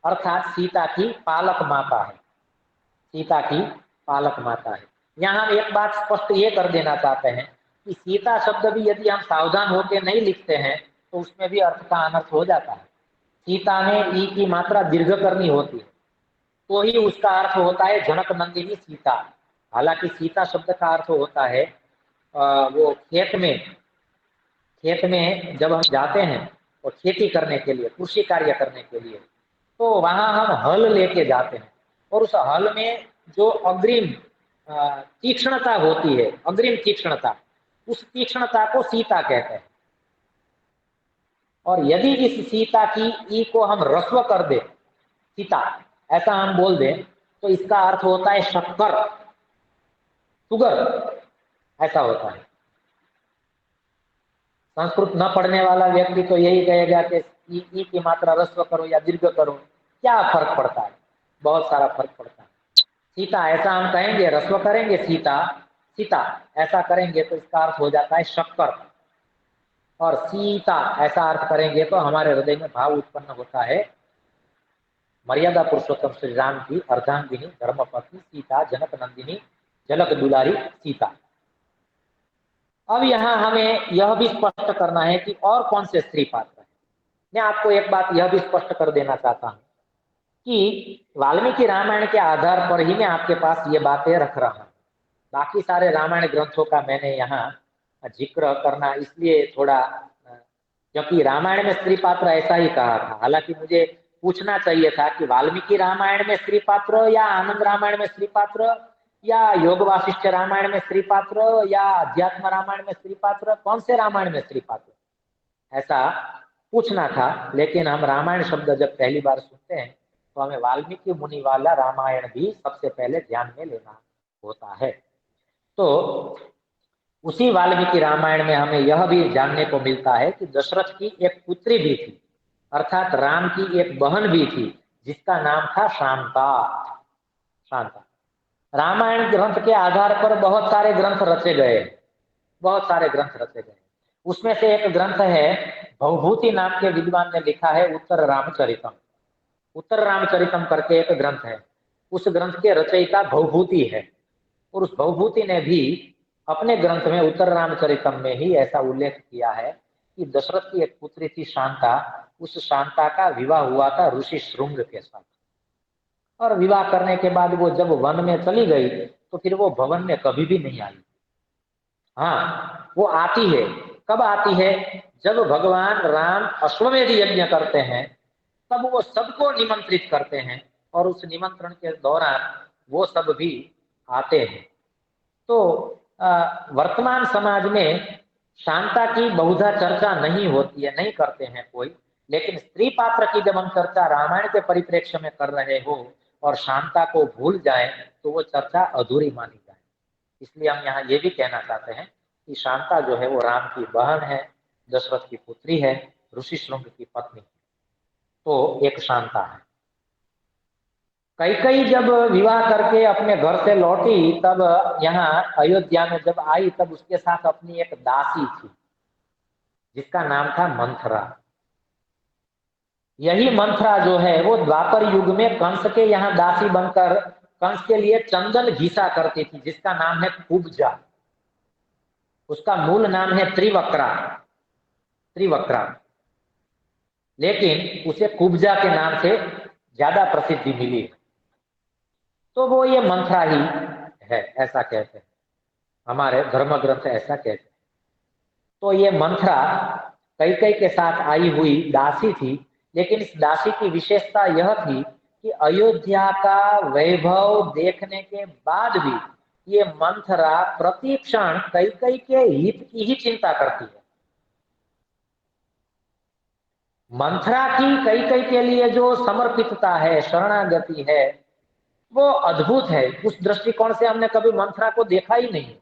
अर्थात सीता की पालक माता है, सीता की पालक माता है। यहाँ हम एक बात स्पष्ट ये कर देना चाहते हैं कि सीता शब्द भी यदि हम सावधान होकर नहीं लिखते हैं तो उसमें भी अर्थ का अनर्थ हो जाता है। सीता में ई की मात्रा दीर्घ करनी होती है, तो ही उसका अर्थ होता है जनक नंदिनी सीता। हालांकि सीता शब्द का अर्थ होता है वो खेत में जब हम जाते हैं और खेती करने के लिए, कृषि कार्य करने के लिए, तो वहां हम हल लेके जाते हैं, और उस हल में जो अग्रिम तीक्ष्णता होती है, अग्रिम तीक्ष्णता, उस तीक्ष्णता को सीता कहते हैं। और यदि इस सीता की ई को हम ह्रस्व कर दे, सीता ऐसा हम बोल दें, तो इसका अर्थ होता है शक्कर, सुगर, ऐसा होता है। संस्कृत न पढ़ने वाला व्यक्ति तो यही कहेगा कि ई की मात्रा ह्रस्व करो या दीर्घ करो, क्या फर्क पड़ता है? बहुत सारा फर्क पड़ता है। सीता ऐसा हम कहेंगे, ह्रस्व करेंगे सीता, सीता ऐसा करेंगे तो इसका अर्थ हो जाता है शक्कर, और सीता ऐसा अर्थ करेंगे तो हमारे हृदय में भाव उत्पन्न होता है मर्यादा पुरुषोत्तम श्री राम की अर्धांगिनी धर्मपत्नी सीता, जनक नंदिनी, झलक दुलारी सीता। अब यहाँ हमें यह भी स्पष्ट करना है कि और कौन से स्त्री पात्र हैं। मैं आपको एक बात यह भी स्पष्ट कर देना चाहता हूँ कि वाल्मीकि रामायण के आधार पर ही मैं आपके पास ये बातें रख रहा हूँ। बाकी सारे रामायण ग्रंथों का मैंने यहाँ जिक्र करना इसलिए थोड़ा, क्योंकि रामायण में स्त्री पात्र ऐसा ही कहा था। हालांकि मुझे पूछना चाहिए था कि वाल्मीकि रामायण में स्त्री पात्र या आनंद रामायण में स्त्री पात्र या योग वासिष्ठ रामायण में स्त्री पात्र या अध्यात्म रामायण में स्त्री पात्र, कौन से रामायण में स्त्री पात्र? ऐसा पूछना था। लेकिन हम रामायण शब्द जब पहली बार सुनते हैं तो हमें वाल्मीकि मुनि वाला रामायण भी सबसे पहले ध्यान में लेना होता है। तो उसी वाल्मीकि रामायण में हमें यह भी जानने को मिलता है कि दशरथ की एक पुत्री भी थी, अर्थात राम की एक बहन भी थी, जिसका नाम था शांता। शांता। रामायण ग्रंथ के आधार पर बहुत सारे ग्रंथ रचे गए, बहुत सारे ग्रंथ रचे गए। उसमें से एक ग्रंथ है, भवभूति नाम के विद्वान ने लिखा है उत्तर रामचरितम। उत्तर रामचरितम करके एक ग्रंथ है, उस ग्रंथ के रचयिता भवभूति है। और उस भवभूति ने भी अपने ग्रंथ में उत्तर रामचरितम में ही ऐसा उल्लेख किया है कि दशरथ की एक पुत्री थी शांता, उस शांता का विवाह हुआ था ऋषि श्रुंग के साथ। और विवाह करने के बाद वो जब वन में चली गई तो फिर वो भवन में कभी भी नहीं आई। हाँ, वो आती है, कब आती है? जब भगवान राम अश्वमेध यज्ञ करते हैं तब वो सबको निमंत्रित करते हैं और उस निमंत्रण के दौरान वो सब भी आते हैं। तो वर्तमान समाज में शांता की बहुधा चर्चा नहीं होती है, नहीं करते हैं कोई। लेकिन स्त्री पात्र की जब हम चर्चा रामायण के परिप्रेक्ष्य में कर रहे हो और शांता को भूल जाए तो वो चर्चा अधूरी मानी जाए। इसलिए हम यहाँ ये भी कहना चाहते हैं कि शांता जो है वो राम की बहन है, दशरथ की पुत्री है, ऋषि श्रुंग की पत्नी। तो एक शांता है। कैकेयी जब विवाह करके अपने घर से लौटी तब यहाँ अयोध्या में जब आई तब उसके साथ अपनी एक दासी थी जिसका नाम था मंथरा। यही मंथरा जो है वो द्वापर युग में कंस के यहाँ दासी बनकर कंस के लिए चंदन घिसा करती थी, जिसका नाम है कुब्जा। उसका मूल नाम है त्रिवक्रा, त्रिवक्रा, लेकिन उसे कुब्जा के नाम से ज्यादा प्रसिद्धि मिली। तो वो ये मंथरा ही है, ऐसा कहते हैं, हमारे धर्म ग्रंथ ऐसा कहते हैं। तो ये मंथरा कैकेयी के साथ आई हुई दासी थी, लेकिन इस दासी की विशेषता यह थी कि अयोध्या का वैभव देखने के बाद भी ये मंथरा प्रति क्षण कैकेयी के हित की ही चिंता करती है। मंथरा की कैकेयी के लिए जो समर्पितता है, शरणागति है, वो अद्भुत है। उस दृष्टिकोण से हमने कभी मंथरा को देखा ही नहीं।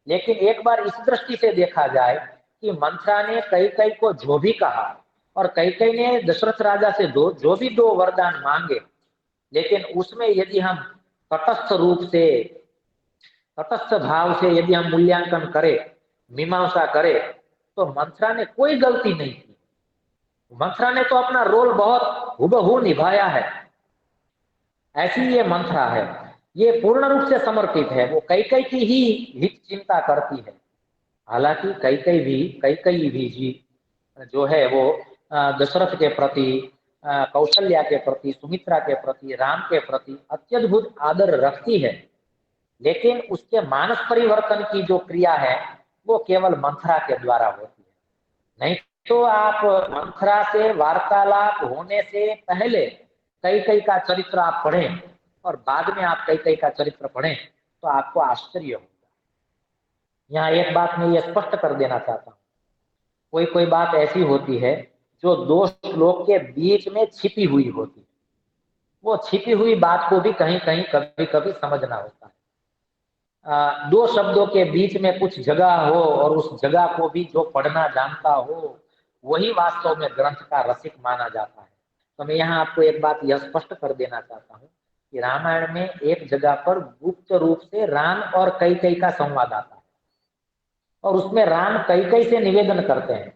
लेकिन एक बार इस दृष्टि से देखा जाए कि मंथरा ने कैकेयी को जो भी कहा और कैकेयी ने दशरथ राजा से जो भी दो वरदान मांगे, लेकिन उसमें यदि हम तटस्थ रूप से, तटस्थ भाव से यदि हम मूल्यांकन करें, मीमांसा करें, तो मंथरा ने कोई गलती नहीं की। मंथरा ने तो अपना रोल बहुत हुबहू निभाया है। ऐसी ये मंथरा है, ये पूर्ण रूप से समर्पित है, वो कैकेयी की ही हित चिंता करती है। हालांकि कैकेयी भी जी जो है वो दशरथ के प्रति, कौशल्या के प्रति, सुमित्रा के प्रति, राम के प्रति अत्यद्भुत आदर रखती है। लेकिन उसके मानस परिवर्तन की जो क्रिया है वो केवल मंथरा के द्वारा होती है। नहीं तो आप मंथरा से वार्तालाप होने से पहले कैकेयी का चरित्र आप पढ़ें और बाद में आप कैकेयी का चरित्र पढ़ें तो आपको आश्चर्य होगा। यहाँ एक बात मैं ये स्पष्ट कर देना चाहता हूँ, कोई कोई बात ऐसी होती है जो दो श्लोक के बीच में छिपी हुई होती है। वो छिपी हुई बात को भी कहीं कहीं कभी कभी समझना होता है। दो शब्दों के बीच में कुछ जगह हो और उस जगह को भी जो पढ़ना जानता हो वही वास्तव में ग्रंथ का रसिक माना जाता है। तो मैं यहाँ आपको एक बात यह स्पष्ट कर देना चाहता हूँ कि रामायण में एक जगह पर गुप्त रूप से राम और कैकेयी का संवाद आता है और उसमें राम कैकेयी से निवेदन करते हैं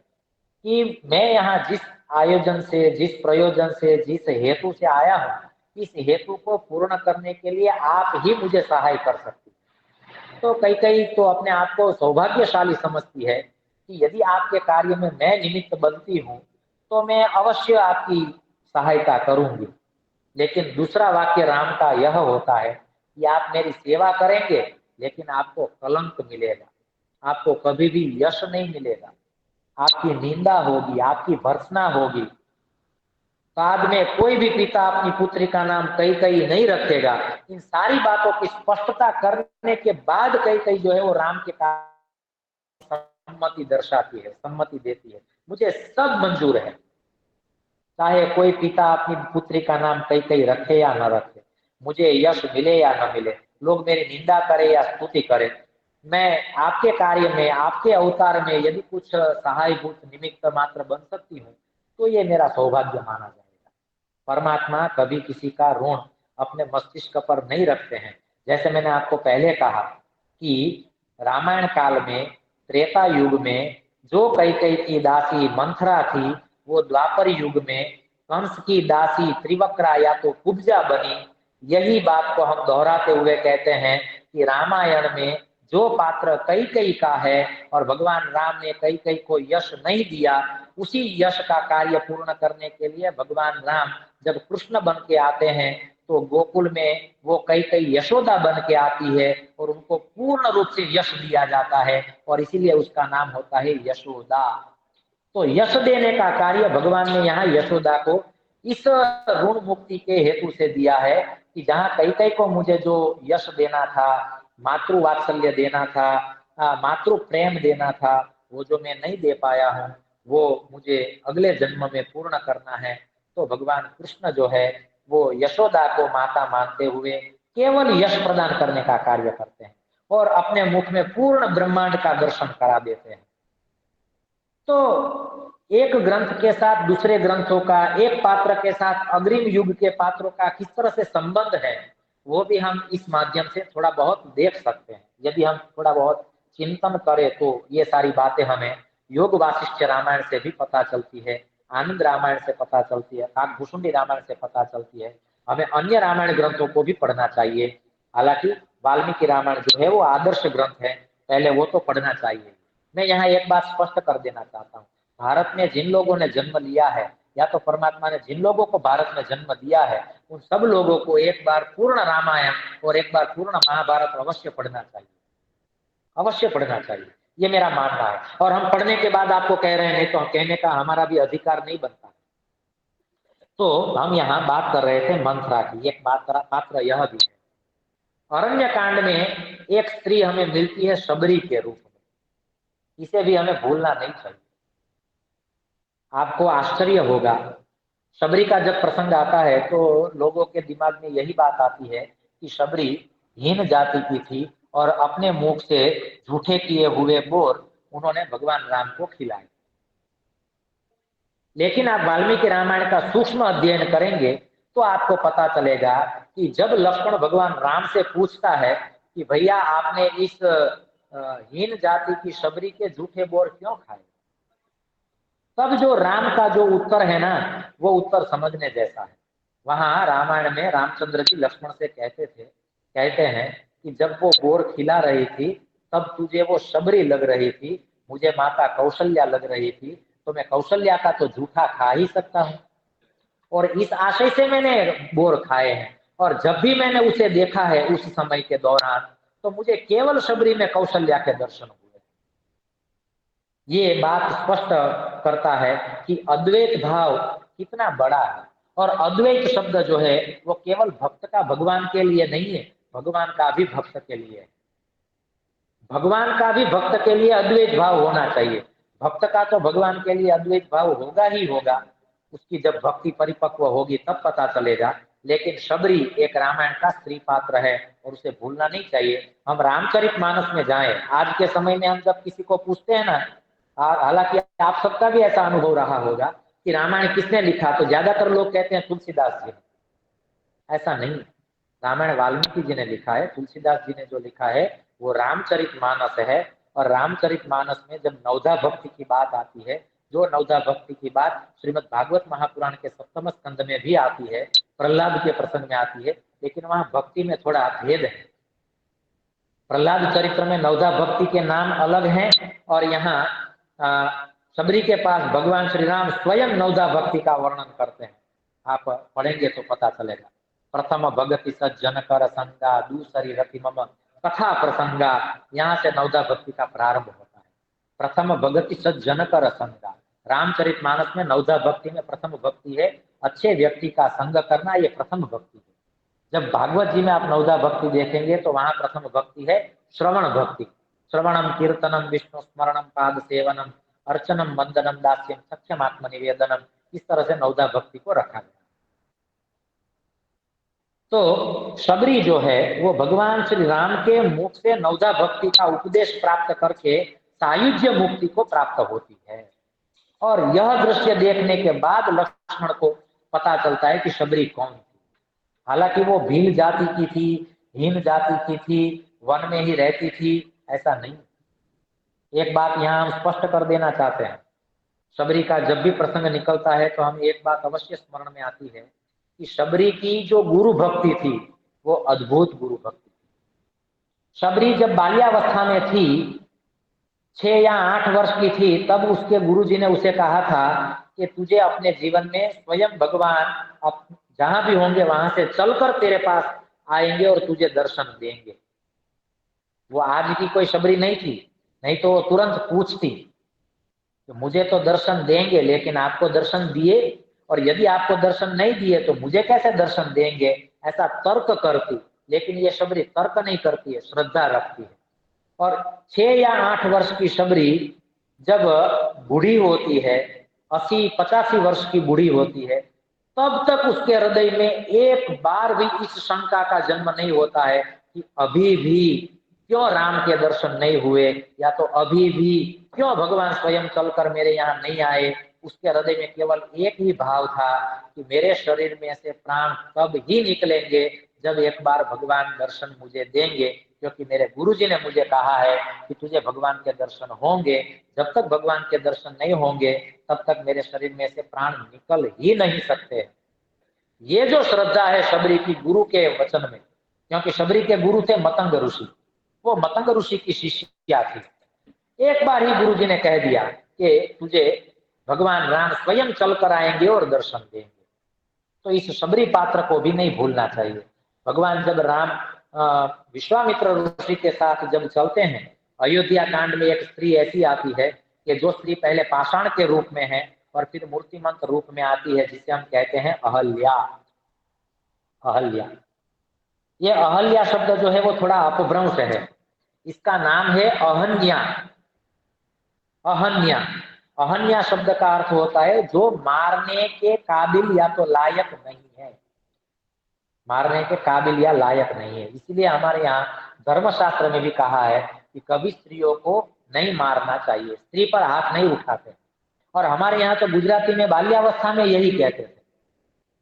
कि मैं यहाँ जिस आयोजन से, जिस प्रयोजन से, जिस हेतु से आया हूँ, इस हेतु को पूर्ण करने के लिए आप ही मुझे सहाय कर सकती हैं। तो कैकेयी तो अपने आप को सौभाग्यशाली समझती है कि यदि आपके कार्य में मैं निमित्त बनती हूँ तो मैं अवश्य आपकी सहायता करूंगी। लेकिन दूसरा वाक्य राम का यह होता है कि आप मेरी सेवा करेंगे लेकिन आपको कलंक मिलेगा, आपको कभी भी यश नहीं मिलेगा, आपकी निंदा होगी, आपकी भर्त्सना होगी। बाद में कोई भी पिता अपनी पुत्री का नाम कैकेयी नहीं रखेगा। इन सारी बातों की स्पष्टता करने के बाद कैकेयी जो है वो राम के सम्मति दर्शाती है, सम्मति देती है। मुझे सब मंजूर है। चाहे कोई पिता अपनी पुत्री का नाम कई रखे या न रखे, मुझे यश मिले या न मिले, लोग मेरी निंदा करे या स्तुति करे, मैं आपके कार्य में, आपके अवतार में यदि कुछ सहायभूत निमित्त मात्र बन सकती हूँ तो ये मेरा सौभाग्य माना जाएगा। परमात्मा कभी किसी का ऋण अपने मस्तिष्क पर नहीं रखते हैं। जैसे मैंने आपको पहले कहा कि रामायण काल में, त्रेता युग में जो कैकेयी की दासी मंथरा थी, वो द्वापर युग में कंस की दासी त्रिवक्रा या तो कुब्जा बनी। यही बात को हम दोहराते हुए कहते हैं कि रामायण में जो पात्र कैकेयी का है और भगवान राम ने कैकेयी को यश नहीं दिया, उसी यश का कार्य पूर्ण करने के लिए भगवान राम जब कृष्ण बन के आते हैं तो गोकुल में वो कैकेयी यशोदा बन के आती है और उनको पूर्ण रूप से यश दिया जाता है और इसीलिए उसका नाम होता है यशोदा। तो यश देने का कार्य भगवान ने यहाँ यशोदा को इस ऋण मुक्ति के हेतु से दिया है कि जहाँ कैकेयी को मुझे जो यश देना था, मातृ वात्सल्य देना था, मातृ प्रेम देना था, वो जो मैं नहीं दे पाया हूँ, वो मुझे अगले जन्म में पूर्ण करना है। तो भगवान कृष्ण जो है वो यशोदा को माता मानते हुए केवल यश प्रदान करने का कार्य करते हैं और अपने मुख में पूर्ण ब्रह्मांड का दर्शन करा देते हैं। तो एक ग्रंथ के साथ दूसरे ग्रंथों का, एक पात्र के साथ अग्रिम युग के पात्रों का किस तरह से संबंध है, वो भी हम इस माध्यम से थोड़ा बहुत देख सकते हैं। यदि हम थोड़ा बहुत चिंतन करें तो ये सारी बातें हमें योग वासिष्ठ रामायण से भी पता चलती है, आनंद रामायण से पता चलती है, काकभूषुंडी रामायण से पता चलती है। हमें अन्य रामायण ग्रंथों को भी पढ़ना चाहिए। हालांकि वाल्मीकि रामायण जो है वो आदर्श ग्रंथ है, पहले वो तो पढ़ना चाहिए। मैं यहाँ एक बात स्पष्ट कर देना चाहता हूँ, भारत में जिन लोगों ने जन्म लिया है या तो परमात्मा ने जिन लोगों को भारत में जन्म दिया है, उन सब लोगों को एक बार पूर्ण रामायण और एक बार पूर्ण महाभारत अवश्य पढ़ना चाहिए, अवश्य पढ़ना चाहिए, ये मेरा मानना है। और हम पढ़ने के बाद आपको कह रहे हैं, नहीं तो कहने का हमारा भी अधिकार नहीं बनता। तो हम यहाँ बात कर रहे थे मंथरा की, एक बात पात्र यह भी है, अरण्य कांड में एक स्त्री हमें मिलती है शबरी के रूप में, इसे भी हमें भूलना नहीं चाहिए। आपको आश्चर्य होगा, शबरी का जब प्रसंग आता है तो लोगों के दिमाग में यही बात आती है कि शबरी हीन जाति की थी और अपने मुख से झूठे किए हुए बोर उन्होंने भगवान राम को खिलाए। लेकिन आप वाल्मीकि रामायण का सूक्ष्म अध्ययन करेंगे तो आपको पता चलेगा कि जब लक्ष्मण भगवान राम से पूछता है कि भैया आपने इस हीन जाति की शबरी के झूठे बोर क्यों खाए, तब जो राम का जो उत्तर है ना, वो उत्तर समझने जैसा है। वहां रामायण में रामचंद्र जी लक्ष्मण से कहते हैं कि जब वो बोर खिला रही थी तब तुझे वो शबरी लग रही थी, मुझे माता कौशल्या लग रही थी, तो मैं कौशल्या का तो झूठा खा ही सकता हूँ और इस आशय से मैंने बोर खाए हैं। और जब भी मैंने उसे देखा है उस समय के दौरान तो मुझे केवल शबरी में कौशल्या के दर्शन हुए। ये बात स्पष्ट करता है कि अद्वैत भाव कितना बड़ा है। और अद्वैत शब्द जो है वो केवल भक्त का भगवान के लिए नहीं है, भगवान का भी भक्त के लिए है। भगवान का भी भक्त के लिए अद्वैत भाव होना चाहिए। भक्त का तो भगवान के लिए अद्वैत भाव होगा ही होगा, उसकी जब भक्ति परिपक्व होगी तब पता चलेगा। लेकिन शबरी एक रामायण का स्त्री पात्र है और उसे भूलना नहीं चाहिए। हम रामचरितमानस में जाएं, आज के समय में हम जब किसी को पूछते हैं ना, हालांकि आप सबका भी ऐसा अनुभव रहा होगा कि रामायण किसने लिखा, तो ज्यादातर लोग कहते हैं तुलसीदास जी ने। ऐसा नहीं, रामायण वाल्मीकि जी ने लिखा है। तुलसीदास जी ने जो लिखा है वो रामचरितमानस है। और रामचरितमानस में जब नवधा भक्ति की बात आती है, जो नवधा भक्ति की बात श्रीमद् भागवत महापुराण के 7वें स्कंद में भी आती है, प्रहलाद के प्रसंग में आती है, लेकिन वहां भक्ति में थोड़ा भेद है। प्रहलाद चरित्र में नवधा भक्ति के नाम अलग हैं और यहाँ शबरी के पास भगवान श्री राम स्वयं नवधा भक्ति का वर्णन करते हैं। आप पढ़ेंगे तो पता चलेगा। प्रथम भगति सज्जन कर संगा, दूसरी रति मम कथा प्रसंगा, यहाँ से नवधा भक्ति का प्रारंभ होता है। प्रथम भगति सज्जन कर संगा, रामचरितमानस में नवधा भक्ति में प्रथम भक्ति है अच्छे व्यक्ति का संग करना, ये प्रथम भक्ति है। जब भागवत जी में आप नवधा भक्ति देखेंगे तो वहां प्रथम भक्ति है श्रवण भक्ति, श्रवणम कीर्तनम विष्णु स्मरणम पाद सेवनम अर्चनम वंदनम दास्यम सख्यम आत्मनिवेदनम, इस तरह से नवधा भक्ति को रखा गया। तो शबरी जो है वो भगवान श्री राम के मुख से नवधा भक्ति का उपदेश प्राप्त करके सायुज्य मुक्ति को प्राप्त होती है। और यह दृश्य देखने के बाद लक्ष्मण को पता चलता है कि शबरी कौन थी। हालांकि वो भील जाति की थी, हीन जाति की थी, वन में ही रहती थी, ऐसा नहीं। एक बात यहाँ हम स्पष्ट कर देना चाहते हैं, शबरी का जब भी प्रसंग निकलता है तो हम एक बात अवश्य स्मरण में आती है कि शबरी की जो गुरु भक्ति थी वो अद्भुत गुरु भक्ति थी। शबरी जब बाल्यावस्था में थी, 6 या 8 वर्ष की थी, तब उसके गुरुजी ने उसे कहा था कि तुझे अपने जीवन में स्वयं भगवान जहां भी होंगे वहां से चलकर तेरे पास आएंगे और तुझे दर्शन देंगे। वो आज की कोई शबरी नहीं थी, नहीं तो वो तुरंत पूछती तो मुझे तो दर्शन देंगे, लेकिन आपको दर्शन दिए, और यदि आपको दर्शन नहीं दिए तो मुझे कैसे दर्शन देंगे, ऐसा तर्क करती। लेकिन ये शबरी तर्क नहीं करती है, श्रद्धा रखती है। और 6 या 8 वर्ष की शबरी जब बूढ़ी होती है, 80-85 वर्ष की बूढ़ी होती है, तब तक उसके हृदय में एक बार भी इस शंका का जन्म नहीं होता है कि अभी भी क्यों राम के दर्शन नहीं हुए, या तो अभी भी क्यों भगवान स्वयं चलकर मेरे यहाँ नहीं आए। उसके हृदय में केवल एक ही भाव था कि मेरे शरीर में से प्राण तब ही निकलेंगे जब एक बार भगवान दर्शन मुझे देंगे, क्योंकि मेरे गुरुजी ने मुझे कहा है कि तुझे भगवान के दर्शन होंगे। जब तक भगवान के दर्शन नहीं होंगे तब तक मेरे शरीर में से प्राण निकल ही नहीं सकते। ये जो श्रद्धा है शबरी की गुरु के वचन में, क्योंकि शबरी के गुरु थे मतंग ऋषि, वो मतंग ऋषि की शिष्या थी। एक बार ही गुरुजी ने कह दिया कि तुझे भगवान राम स्वयं चल कर आएंगे और दर्शन देंगे, तो इस शबरी पात्र को भी नहीं भूलना चाहिए। भगवान जब राम विश्वामित्र ऋषि के साथ जब चलते हैं, अयोध्या कांड में एक स्त्री ऐसी आती है कि जो स्त्री पहले पाषाण के रूप में है और फिर मूर्तिमंत रूप में आती है, जिसे हम कहते हैं अहल्या। अहल्या, ये अहल्या शब्द जो है वो थोड़ा अपभ्रंश है। इसका नाम है अहन्या। अहन्या, अहन्या शब्द का अर्थ होता है जो मारने के काबिल या तो लायक नहीं है, मारने के काबिल या लायक नहीं है। इसलिए हमारे यहाँ धर्मशास्त्र में भी कहा है कि कभी स्त्रियों को नहीं मारना चाहिए, स्त्री पर हाथ नहीं उठाते। और हमारे यहाँ तो गुजराती में बाल्यावस्था में यही कहते थे।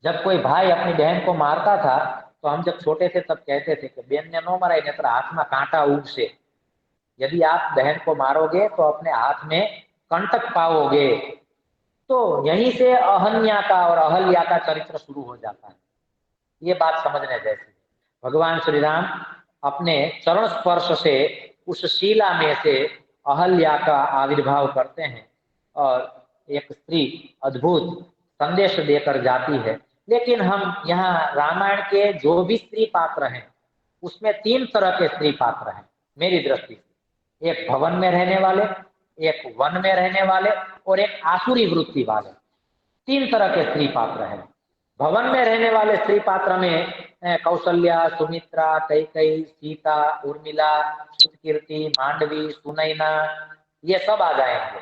जब कोई भाई अपनी बहन को मारता था तो हम जब छोटे थे तब कहते थे कि बेन ने नो मराई ने हाथ में कांटा उगसे। यदि आप बहन को मारोगे तो अपने हाथ में कंटक पाओगे। तो यहीं से अहन्या का और अहल्या का चरित्र शुरू हो जाता है। ये बात समझने जैसी। भगवान श्री राम अपने चरण स्पर्श से उस शीला में से अहल्या का आविर्भाव करते हैं और एक स्त्री अद्भुत संदेश देकर जाती है। लेकिन हम यहाँ रामायण के जो भी स्त्री पात्र हैं उसमें 3 तरह के स्त्री पात्र हैं मेरी दृष्टि से। एक भवन में रहने वाले, एक वन में रहने वाले और एक आसुरी वृत्ति वाले, 3 तरह के स्त्री पात्र हैं। भवन में रहने वाले स्त्री पात्र में कौशल्या, सुमित्रा, कैकेयी, सीता, उर्मिला, सुतकीर्ति, मांडवी, सुनैना, ये सब आ जाएंगे।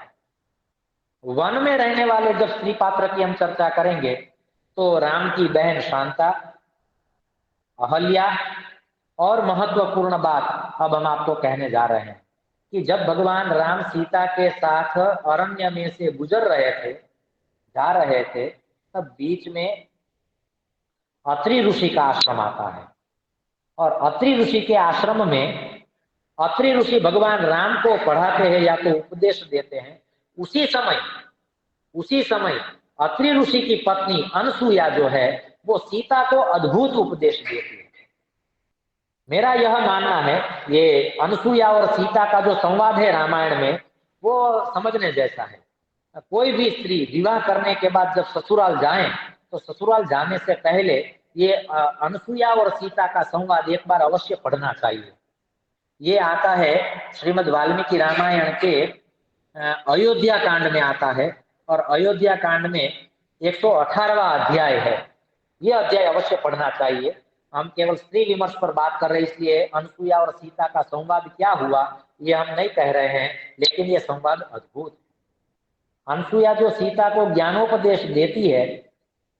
वन में रहने वाले जब स्त्री पात्र की हम चर्चा करेंगे तो राम की बहन शांता, अहल्या, और महत्वपूर्ण बात अब हम आपको कहने जा रहे हैं कि जब भगवान राम सीता के साथ अरण्य में से गुजर रहे थे, जा रहे थे, तब बीच में अत्रि ऋषि का आश्रम आता है। और अत्रि ऋषि के आश्रम में अत्रि ऋषि भगवान राम को पढ़ाते हैं या तो उपदेश देते हैं। उसी समय अत्रि ऋषि की पत्नी अनसुया जो है वो सीता को अद्भुत उपदेश देती है। मेरा यह मानना है ये अनसुया और सीता का जो संवाद है रामायण में वो समझने जैसा है। कोई भी स्त्री विवाह करने के बाद जब ससुराल जाए तो ससुराल जाने से पहले ये अनसुया और सीता का संवाद एक बार अवश्य पढ़ना चाहिए। ये आता है श्रीमद् वाल्मीकि रामायण के अयोध्या कांड में आता है और अयोध्या कांड में 118वां अध्याय है। ये अध्याय अवश्य पढ़ना चाहिए। हम केवल स्त्री विमर्श पर बात कर रहे हैं, इसलिए अनसुया और सीता का संवाद क्या हुआ ये हम नहीं कह रहे हैं, लेकिन ये संवाद अद्भुत। अनसुईया जो सीता को ज्ञानोपदेश देती है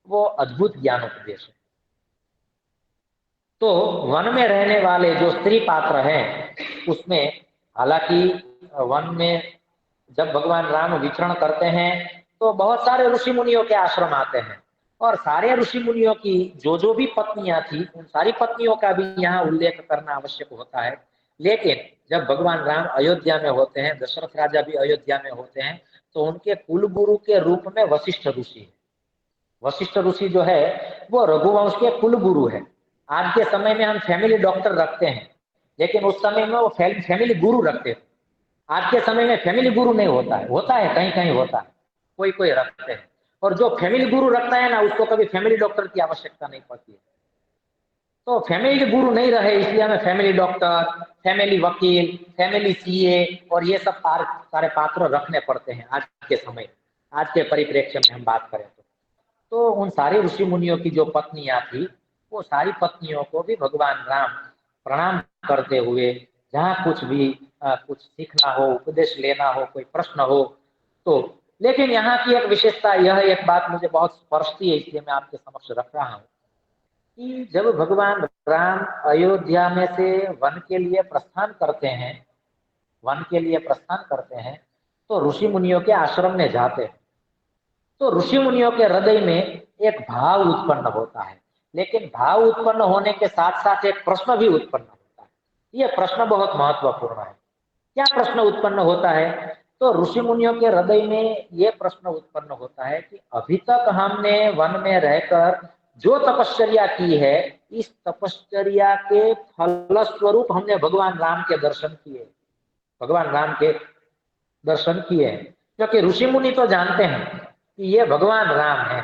वो अद्भुत ज्ञानोपदेश है। तो वन में रहने वाले जो स्त्री पात्र हैं उसमें, हालांकि वन में जब भगवान राम विचरण करते हैं तो बहुत सारे ऋषि मुनियों के आश्रम आते हैं, और सारे ऋषि मुनियों की जो भी पत्नियां थी उन सारी पत्नियों का भी यहाँ उल्लेख करना आवश्यक होता है। लेकिन जब भगवान राम अयोध्या में होते हैं, दशरथ राजा भी अयोध्या में होते हैं, तो उनके कुल गुरु के रूप में वशिष्ठ ऋषि है। वशिष्ठ ऋषि जो है वो रघुवंश के कुल गुरु है। आज के समय में हम फैमिली डॉक्टर रखते हैं, लेकिन उस समय में वो फैमिली गुरु रखते थे। आज के समय में फैमिली गुरु नहीं होता है, होता है कहीं कहीं होता है, कोई कोई रखते हैं। और जो फैमिली गुरु रखता है ना उसको कभी फैमिली डॉक्टर की आवश्यकता नहीं पड़ती है। तो फैमिली गुरु नहीं रहे इसलिए हमें फैमिली डॉक्टर, फैमिली वकील, फैमिली सीए और ये सब सारे पात्र रखने पड़ते हैं आज के समय, आज के परिप्रेक्ष्य में हम बात करें तो उन सारे ऋषि मुनियों की जो पत्नियां थी वो सारी पत्नियों को भी भगवान राम प्रणाम करते हुए, जहाँ कुछ भी कुछ सीखना हो, उपदेश लेना हो, कोई प्रश्न हो तो। लेकिन यहाँ की एक विशेषता यह, एक बात मुझे बहुत स्पर्शती है इसलिए मैं आपके समक्ष रख रहा हूँ कि जब भगवान राम अयोध्या में से वन के लिए प्रस्थान करते हैं, वन के लिए प्रस्थान करते हैं तो ऋषि मुनियों के आश्रम में जाते हैं, तो ऋषि मुनियों के हृदय में एक भाव उत्पन्न होता है। लेकिन भाव उत्पन्न होने के साथ साथ एक प्रश्न भी उत्पन्न होता है। ये प्रश्न बहुत महत्वपूर्ण है। क्या प्रश्न उत्पन्न होता है? तो ऋषि मुनियों के हृदय में ये प्रश्न उत्पन्न होता है कि अभी तक हमने वन में रहकर जो तपश्चर्या की है, इस तपश्चर्या के फलस्वरूप हमने भगवान राम के दर्शन किए, भगवान राम के दर्शन किए हैं। क्योंकि ऋषि मुनि तो जानते हैं कि ये भगवान राम है,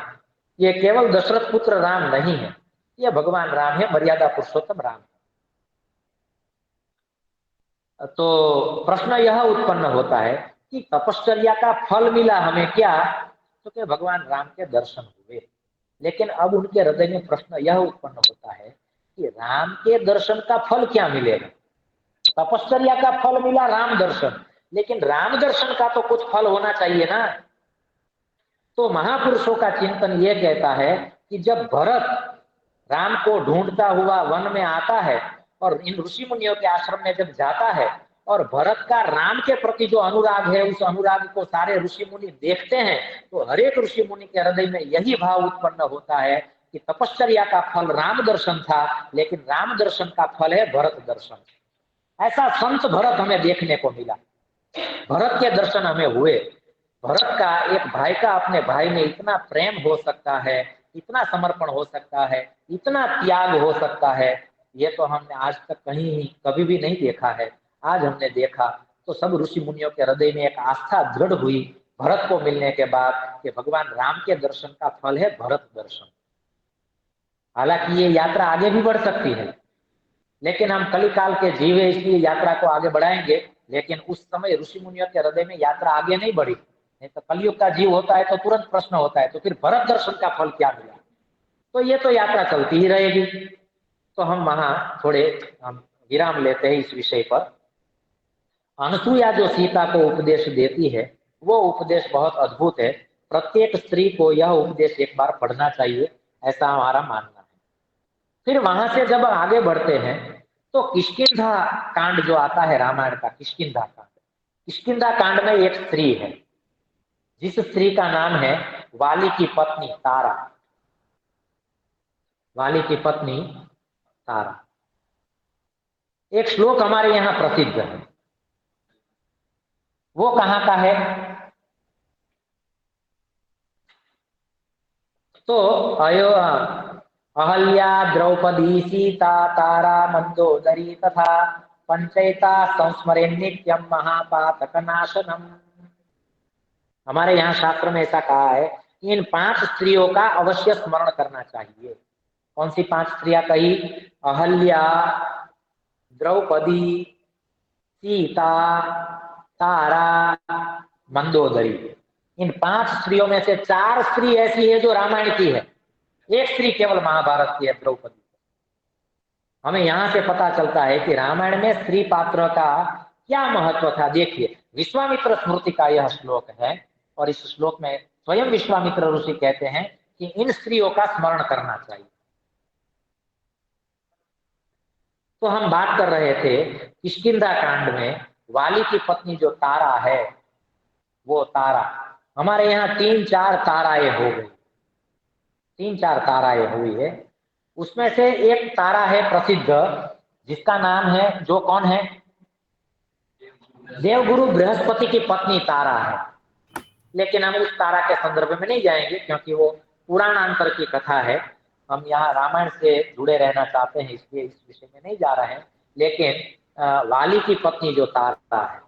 ये केवल दशरथ पुत्र राम नहीं है, ये भगवान राम है, मर्यादा पुरुषोत्तम राम है। तो प्रश्न यह उत्पन्न होता है कि तपश्चर्या का फल मिला हमें क्या? तो कि भगवान राम के दर्शन हुए। लेकिन अब उनके हृदय में प्रश्न यह उत्पन्न होता है कि राम के दर्शन का फल क्या मिलेगा? तपश्चर्या का फल मिला राम दर्शन, लेकिन राम दर्शन का तो कुछ फल होना चाहिए ना। तो महापुरुषों का चिंतन ये कहता है कि जब भरत राम को ढूंढता हुआ वन में आता है और इन ऋषि मुनियों के आश्रम में जब जाता है और भरत का राम के प्रति जो अनुराग है उस अनुराग को सारे ऋषि मुनि देखते हैं, तो हर एक ऋषि मुनि के हृदय में यही भाव उत्पन्न होता है कि तपश्चर्या का फल राम दर्शन था, लेकिन राम दर्शन का फल है भरत दर्शन। ऐसा संत भरत हमें देखने को मिला, भरत के दर्शन हमें हुए। भरत का, एक भाई का अपने भाई में इतना प्रेम हो सकता है, इतना समर्पण हो सकता है, इतना त्याग हो सकता है, ये तो हमने आज तक कहीं कभी भी नहीं देखा है। आज हमने देखा तो सब ऋषि मुनियों के हृदय में एक आस्था दृढ़ हुई भरत को मिलने के बाद कि भगवान राम के दर्शन का फल है भरत दर्शन। हालांकि ये यात्रा आगे भी बढ़ सकती है, लेकिन हम कलिकाल के जीव है इसलिए यात्रा को आगे बढ़ाएंगे। लेकिन उस समय ऋषि मुनियों के हृदय में यात्रा आगे नहीं बढ़ी, नहीं तो कलयुग का जीव होता है तो तुरंत प्रश्न होता है तो फिर भरत दर्शन का फल क्या मिला? तो ये तो यात्रा चलती ही रहेगी। तो हम वहां थोड़े हम विराम लेते हैं इस विषय पर। अनसुईया जो सीता को उपदेश देती है वो उपदेश बहुत अद्भुत है। प्रत्येक स्त्री को यह उपदेश एक बार पढ़ना चाहिए, ऐसा हमारा मानना है। फिर वहां से जब आगे बढ़ते हैं तो किष्किंधा कांड जो आता है रामायण का, किष्किंधा कांड, किष्किंधा कांड में एक स्त्री है जिस स्त्री का नाम है वाली की पत्नी तारा। वाली की पत्नी तारा। एक श्लोक हमारे यहां प्रसिद्ध है, वो कहां का है? तो अयो अहल्या द्रौपदी सीता तारा मंदोदरी तथा पंचयता संस्मरे नित्यम महापातक नाशनम। हमारे यहाँ शास्त्र में ऐसा कहा है कि इन 5 स्त्रियों का अवश्य स्मरण करना चाहिए। कौन सी 5 स्त्रियां कही? अहल्या, द्रौपदी, सीता, तारा, मंदोदरी। इन 5 स्त्रियों में से 4 स्त्री ऐसी है जो रामायण की है, एक स्त्री केवल महाभारत की है, द्रौपदी। हमें यहां से पता चलता है कि रामायण में स्त्री पात्र का क्या महत्व था। देखिए, विश्वामित्र स्मृति का यह श्लोक है और इस श्लोक में स्वयं विश्वामित्र ऋषि कहते हैं कि इन स्त्रियों का स्मरण करना चाहिए। तो हम बात कर रहे थे किष्किंधा कांड में वाली की पत्नी जो तारा है, वो तारा हमारे यहाँ 3-4 ताराएं हो गई, 3-4 ताराएं हुई है। उसमें से एक तारा है प्रसिद्ध, जिसका नाम है, जो कौन है, देवगुरु बृहस्पति की पत्नी तारा है। लेकिन हम उस तारा के संदर्भ में नहीं जाएंगे क्योंकि वो पुराणांतर की कथा है। हम यहाँ रामायण से जुड़े रहना चाहते हैं, इसलिए इस विषय में नहीं जा रहे हैं। लेकिन वाली की पत्नी जो तारा है,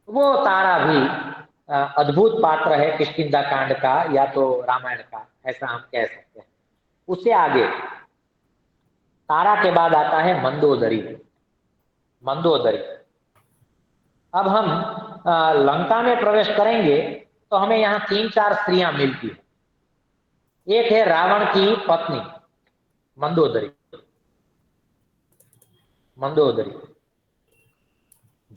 वो तारा भी अद्भुत पात्र है किष्किंधा कांड का या तो रामायण का, ऐसा हम कह सकते हैं। उससे आगे तारा के बाद आता है मंदोदरी। मंदोदरी, अब हम लंका में प्रवेश करेंगे तो हमें यहाँ 3-4 स्त्रियां मिलती है। एक है रावण की पत्नी मंदोदरी। मंदोदरी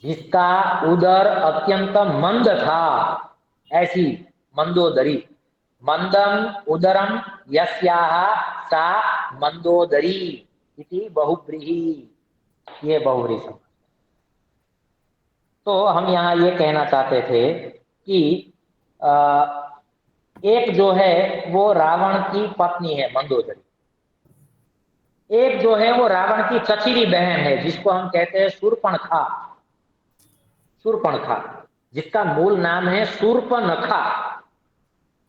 जिसका उदर अत्यंत मंद था, ऐसी मंदोदरी। मंदम उदरम यस्याह सा मंदोदरी इति बहुब्रीहि, ये बहुब्रीहि समास। तो हम यहाँ ये कहना चाहते थे कि एक जो है वो रावण की पत्नी है मंदोदरी, एक जो है वो रावण की चचेरी बहन है जिसको हम कहते हैं शूर्पणखा। शूर्पणखा, जिसका मूल नाम है शूर्पनखा।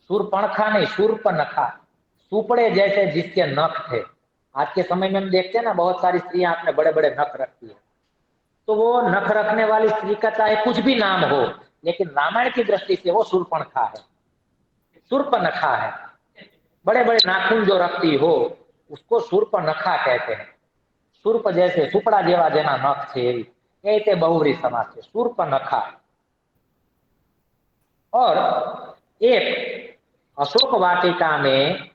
शूर्पणखा नहीं, शूर्पनखा, सुपड़े जैसे जिसके नख थे। आज के समय में हम देखते हैं ना, बहुत सारी स्त्रियां अपने बड़े बड़े नख रखती है। तो वो नख रखने वाली स्त्री का चाहे कुछ भी नाम हो, लेकिन रामायण की दृष्टि से वो शूर्पणखा है, शूर्पनखा है। बड़े बड़े नाखून जो रखती हो उसको शूर्पनखा कहते हैं। शूर्प जैसे सुपड़ा जेवा जेना नख छे एवी, ए ते बहुव्रीहि समास है, शूर्पनखा। और एक अशोक वाटिका में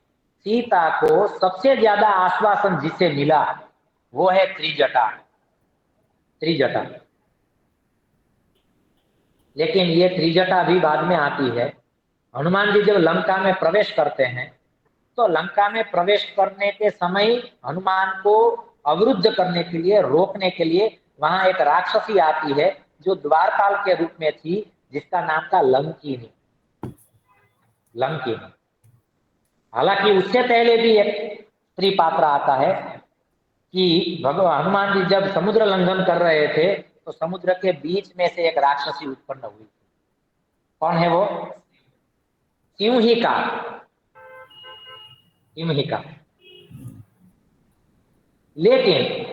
सीता को सबसे ज्यादा आश्वासन जिसे मिला वो है त्रिजटा। त्रिजटा, लेकिन ये त्रिजटा भी बाद में आती है। हनुमान जी जब लंका में प्रवेश करते हैं तो लंका में प्रवेश करने के समय हनुमान को अवरुद्ध करने के लिए, रोकने के लिए वहां एक राक्षसी आती है जो द्वारपाल के रूप में थी, जिसका नाम था लंकिनी। लंकिनी, हालांकि उससे पहले भी एक स्त्री पात्र आता है कि भगवान हनुमान जी जब समुद्र लंघन कर रहे थे तो समुद्र के बीच में से एक राक्षसी उत्पन्न हुई। कौन है वो? सिंहिका। सिंहिका। लेकिन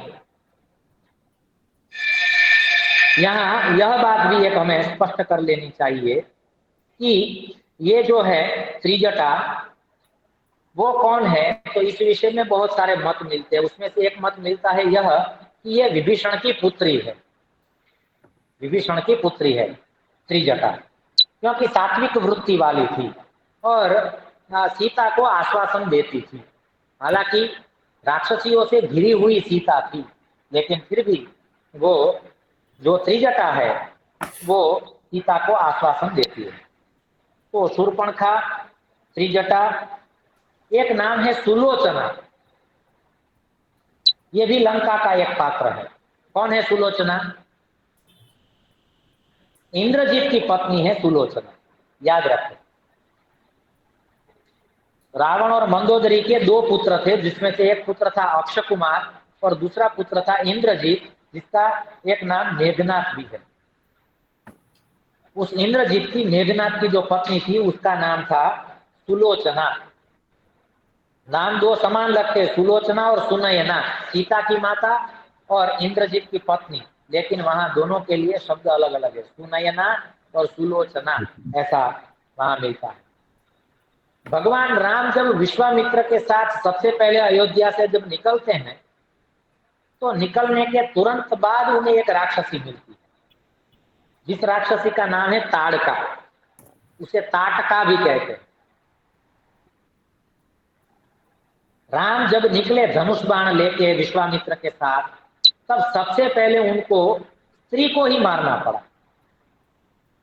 यहाँ यह बात भी एक हमें स्पष्ट कर लेनी चाहिए कि ये जो है त्रिजटा वो कौन है। तो इस विषय में बहुत सारे मत मिलते हैं। उसमें से एक मत मिलता है यह कि यह विभीषण की पुत्री है। विभीषण की पुत्री है त्रिजटा, क्योंकि सात्विक वृत्ति वाली थी और सीता को आश्वासन देती थी। हालांकि राक्षसियों से घिरी हुई सीता थी, लेकिन फिर भी वो जो त्रिजटा है वो सीता को आश्वासन देती है। तो शूर्पणखा, त्रिजटा, एक नाम है सुलोचना। ये भी लंका का एक पात्र है। कौन है सुलोचना? इंद्रजीत की पत्नी है सुलोचना, याद रखें। रावण और मंदोदरी के 2 पुत्र थे, जिसमें से एक पुत्र था अक्षय कुमार और दूसरा पुत्र था इंद्रजीत, जिसका एक नाम मेघनाथ भी है। उस इंद्रजीत की, मेघनाथ की जो पत्नी थी उसका नाम था सुलोचना। नाम 2 समान लगते, सुलोचना और सुनयना, सीता की माता और इंद्रजीत की पत्नी, लेकिन वहां दोनों के लिए शब्द अलग अलग है, सुनयना और सुलोचना, ऐसा वहां मिलता है। भगवान राम जब विश्वामित्र के साथ सबसे पहले अयोध्या से जब निकलते हैं तो निकलने के तुरंत बाद उन्हें एक राक्षसी मिलती है, जिस राक्षसी का नाम है ताड़का। उसे ताटका भी कहते हैं। राम जब निकले धनुष बाण लेके विश्वामित्र के साथ, तब सबसे पहले उनको स्त्री को ही मारना पड़ा।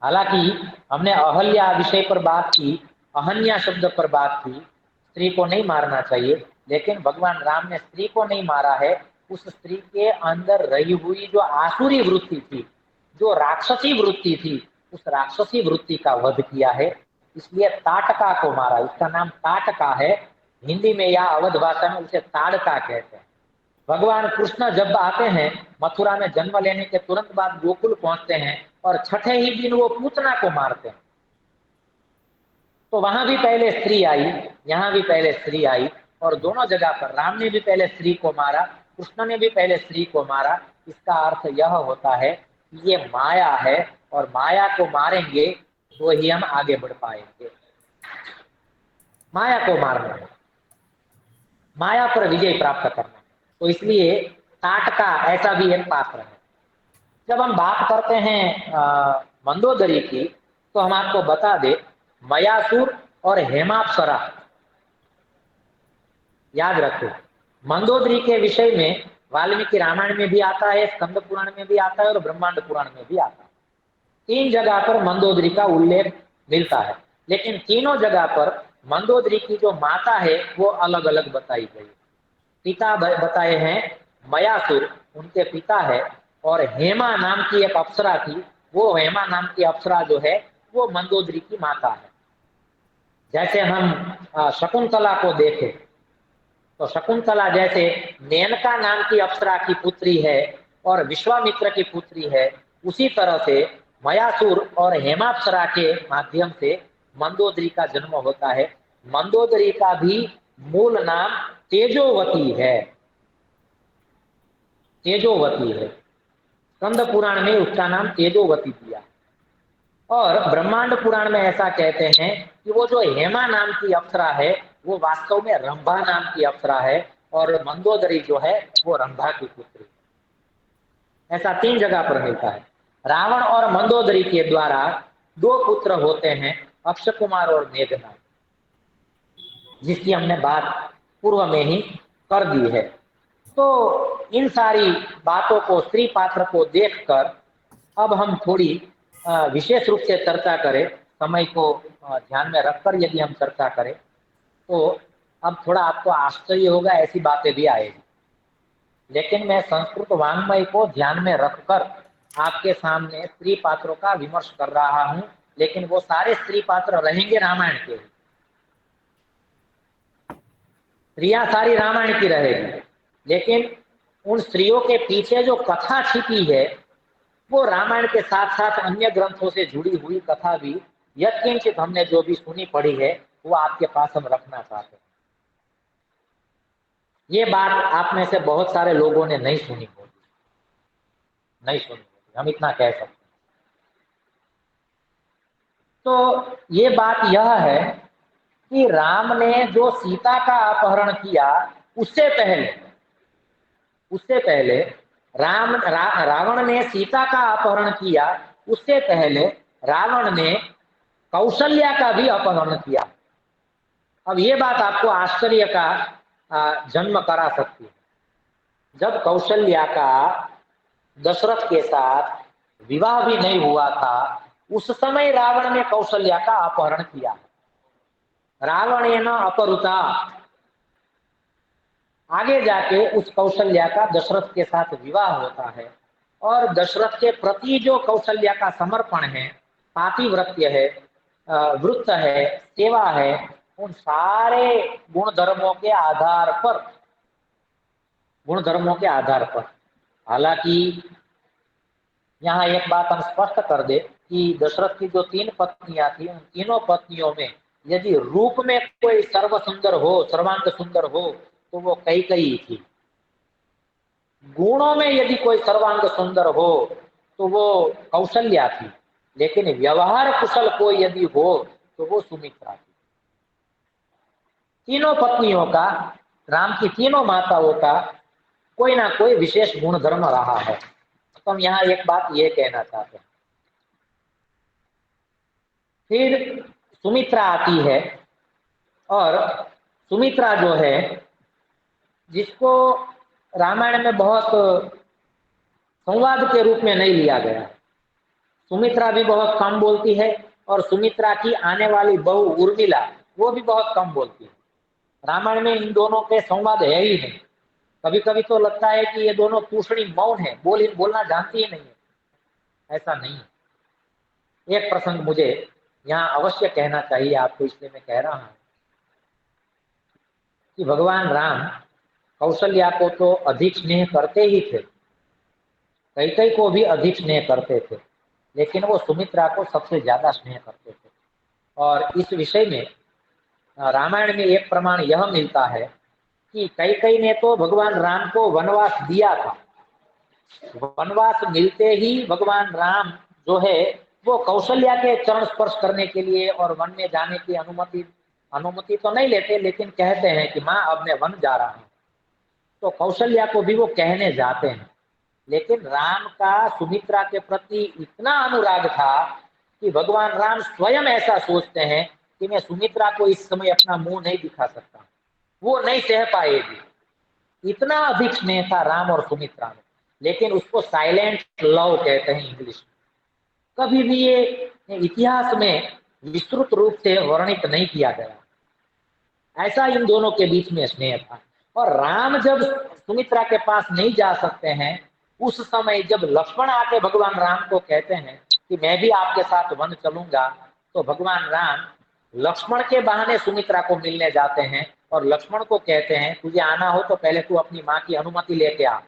हालांकि हमने अहल्या विषय पर बात की, अहन्या शब्द पर बात की, स्त्री को नहीं मारना चाहिए, लेकिन भगवान राम ने स्त्री को नहीं मारा है, उस स्त्री के अंदर रही हुई जो आसुरी वृत्ति थी, जो राक्षसी वृत्ति थी, उस राक्षसी वृत्ति का वध किया है। इसलिए ताटका को मारा। इसका नाम ताटका है, हिंदी में या अवध भाषा में उसे ताड़का कहते हैं। भगवान कृष्ण जब आते हैं, मथुरा में जन्म लेने के तुरंत बाद गोकुल पहुंचते हैं और छठे ही दिन वो पूतना को मारते हैं। तो वहां भी पहले स्त्री आई, यहाँ भी पहले स्त्री आई, और दोनों जगह पर राम ने भी पहले स्त्री को मारा, कृष्ण ने भी पहले स्त्री को मारा। इसका अर्थ यह होता है कि ये माया है, और माया को मारेंगे तो ही हम आगे बढ़ पाएंगे। माया को मारना है, माया पर विजय प्राप्त करना है। तो इसलिए ताटका ऐसा भी एक पात्र है। जब हम बात करते हैं मंदोदरी की, तो हम आपको बता दे, मयासुर और हेमाप्सरा, याद रखो, मंदोदरी के विषय में वाल्मीकि रामायण में भी आता है, स्कंद पुराण में भी आता है और ब्रह्मांड पुराण में भी आता है। 3 जगह पर मंदोदरी का उल्लेख मिलता है, लेकिन तीनों जगह पर मंदोदरी की जो माता है वो अलग अलग बताई गई। पिता बताए हैं मयासुर, उनके पिता है, और हेमा नाम की एक अप्सरा थी, वो हेमा नाम की अप्सरा जो है वो मंदोदरी की माता है। जैसे हम शकुंतला को देखें, तो शकुंतला जैसे मेनका नाम की अप्सरा की पुत्री है और विश्वामित्र की पुत्री है, उसी तरह से मयासुर और हेमाप्सरा के माध्यम से मंदोदरी का जन्म होता है। मंदोदरी का भी मूल नाम तेजोवती है, तेजोवती है। स्कंद पुराण में उसका नाम तेजोवती दिया, और ब्रह्मांड पुराण में ऐसा कहते हैं कि वो जो हेमा नाम की अप्सरा है वो वास्तव में रंभा नाम की अप्सरा है, और मंदोदरी जो है वो रंभा की पुत्री है। ऐसा 3 जगह पर मिलता है। रावण और मंदोदरी के द्वारा 2 पुत्र होते हैं, अक्षय कुमार और मेघनाथ, जिसकी हमने बात पूर्व में ही कर दी है। तो इन सारी बातों को, स्त्री पात्र को देखकर अब हम थोड़ी विशेष रूप से चर्चा करें, समय को ध्यान में रखकर यदि हम चर्चा करें, तो अब थोड़ा आपको आश्चर्य होगा, ऐसी बातें भी आएगी। लेकिन मैं संस्कृत वाङ्मय को ध्यान में रखकर आपके सामने स्त्री पात्रों का विमर्श कर रहा हूं, लेकिन वो सारे स्त्री पात्र रहेंगे रामायण के। स्त्रियां सारी रामायण की रहेगी, लेकिन उन स्त्रियों के पीछे जो कथा छिपी है वो रामायण के साथ साथ अन्य ग्रंथों से जुड़ी हुई कथा भी यत्किंचित हमने जो भी सुनी पढ़ी है वो आपके पास हम रखना चाहते हैं। ये बात आप में से बहुत सारे लोगों ने नहीं सुनी होगी, नहीं सुनी होगी, हम इतना कह सकते हैं। तो ये बात यह है कि राम ने जो सीता का अपहरण किया, उससे पहले रावण ने सीता का अपहरण किया, उससे पहले रावण ने कौशल्या का भी अपहरण किया। अब ये बात आपको आश्चर्य का जन्म करा सकती है। जब कौशल्या का दशरथ के साथ विवाह भी नहीं हुआ था, उस समय रावण ने कौशल्या का अपहरण किया। रावणेन अपहृता, आगे जाके उस कौशल्या का दशरथ के साथ विवाह होता है, और दशरथ के प्रति जो कौशल्या का समर्पण है, पातिव्रत्य है, वृत्त है, सेवा है, उन सारे गुण धर्मों के आधार पर, हालांकि यहाँ एक बात हम स्पष्ट कर दे कि दशरथ की जो 3 पत्नियां थी, उन तीनों पत्नियों में यदि रूप में कोई सर्व सुंदर हो, सर्वांग सुंदर हो, तो वो कैकेयी थी। गुणों में यदि कोई सर्वांग सुंदर हो तो वो कौशल्या थी, लेकिन व्यवहार कुशल कोई यदि हो तो वो सुमित्रा थी। तीनों पत्नियों का, राम की तीनों माताओं का कोई ना कोई विशेष गुण धर्म रहा है। तो हम यहाँ एक बात ये कहना चाहते हैं। फिर सुमित्रा आती है, और सुमित्रा जो है, जिसको रामायण में बहुत संवाद के रूप में नहीं लिया गया, सुमित्रा भी बहुत कम बोलती है और सुमित्रा की आने वाली बहू उर्मिला वो भी बहुत कम बोलती है। रामायण में इन दोनों के संवाद है ही नहीं। कभी कभी तो लगता है कि ये दोनों तूषणी मौन है, बोलना जानती ही नहीं है। ऐसा नहीं है। एक प्रसंग मुझे यहाँ अवश्य कहना चाहिए आपको, इसलिए मैं कह रहा हूं कि भगवान राम कौशल्या को तो अधिक स्नेह करते ही थे, कैकेयी को भी अधिक स्नेह करते थे, लेकिन वो सुमित्रा को सबसे ज्यादा स्नेह करते थे। और इस विषय में रामायण में एक प्रमाण यह मिलता है कि कैकेयी ने तो भगवान राम को वनवास दिया था। वनवास मिलते ही भगवान राम जो है वो कौशल्या के चरण स्पर्श करने के लिए और वन में जाने की अनुमति तो नहीं लेते, लेकिन कहते हैं कि माँ अब मैं वन जा रहा हूँ। तो कौशल्या को भी वो कहने जाते हैं। लेकिन राम का सुमित्रा के प्रति इतना अनुराग था कि भगवान राम स्वयं ऐसा सोचते हैं कि मैं सुमित्रा को इस समय अपना मुंह नहीं दिखा सकता, वो नहीं सह पाएगी। इतना अधिक स्नेह था राम और सुमित्रा में। लेकिन उसको साइलेंट लव कहते हैं इंग्लिश में। कभी भी ये इतिहास में विस्तृत रूप से वर्णित नहीं किया गया। ऐसा इन दोनों के बीच में स्नेह था। और राम जब सुमित्रा के पास नहीं जा सकते हैं, उस समय जब लक्ष्मण आके भगवान राम को कहते हैं कि मैं भी आपके साथ वन चलूंगा, तो भगवान राम लक्ष्मण के बहाने सुमित्रा को मिलने जाते हैं और लक्ष्मण को कहते हैं तुझे आना हो तो पहले तू अपनी माँ की अनुमति लेके आ।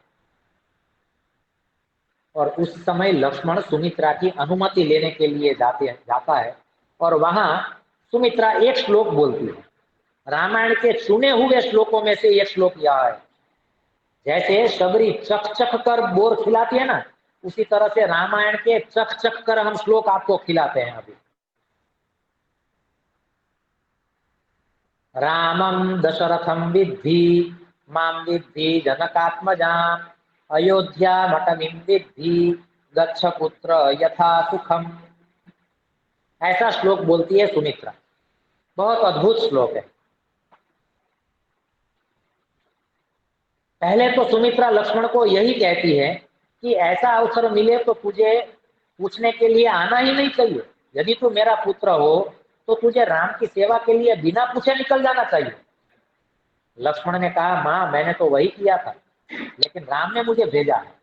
और उस समय लक्ष्मण सुमित्रा की अनुमति लेने के लिए जाता है और वहां सुमित्रा एक श्लोक बोलती है। रामायण के चुने हुए श्लोकों में से एक श्लोक यह है। जैसे शबरी चख चख कर बोर खिलाती है ना, उसी तरह से रामायण के चख चख कर हम श्लोक आपको खिलाते हैं अभी। रामं दशरथं विद्धि मां विद्धि जनकात्मजाम् अयोध्यामटवीं विद्धि गच्छ पुत्र यथा सुखम। ऐसा श्लोक बोलती है सुमित्रा। बहुत अद्भुत श्लोक है। पहले तो सुमित्रा लक्ष्मण को यही कहती है कि ऐसा अवसर मिले तो तुझे पूछने के लिए आना ही नहीं चाहिए। यदि तू मेरा पुत्र हो तो तुझे राम की सेवा के लिए बिना पूछे निकल जाना चाहिए। लक्ष्मण ने कहा माँ मैंने तो वही किया था, लेकिन राम ने मुझे भेजा है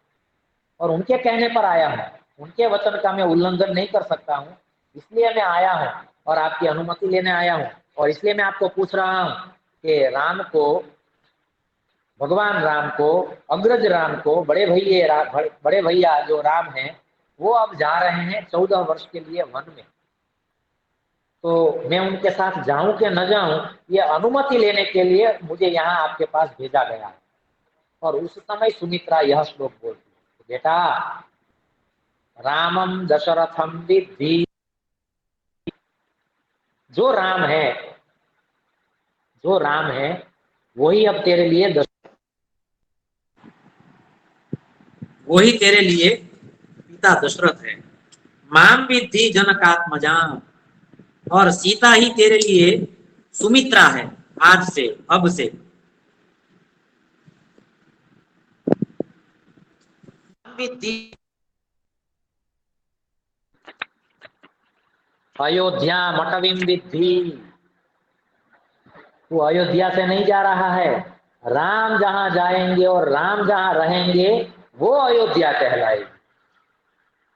और उनके कहने पर आया हूँ। उनके वचन का मैं उल्लंघन नहीं कर सकता हूँ, इसलिए मैं आया हूँ और आपकी अनुमति लेने आया हूँ। और इसलिए मैं आपको पूछ रहा हूँ कि भगवान राम को, अग्रज राम को, बड़े भैया जो राम हैं वो अब जा रहे हैं 14 वर्ष के लिए वन में, तो मैं उनके साथ जाऊं कि न जाऊं, ये अनुमति लेने के लिए मुझे यहाँ आपके पास भेजा गया है। और उस समय सुमित्रा यह श्लोक बोलती है, बेटा रामम दशरथम विद्धि, जो राम है वही अब तेरे लिए वही तेरे लिए पिता दशरथ है। माम विद्धि जनकात्मजाम, और सीता ही तेरे लिए सुमित्रा है आज से, अब से। विद्धि अयोध्या मटवीं विद्धि, वो अयोध्या से नहीं जा रहा है। राम जहां जाएंगे और राम जहां रहेंगे वो अयोध्या कहलाएगी।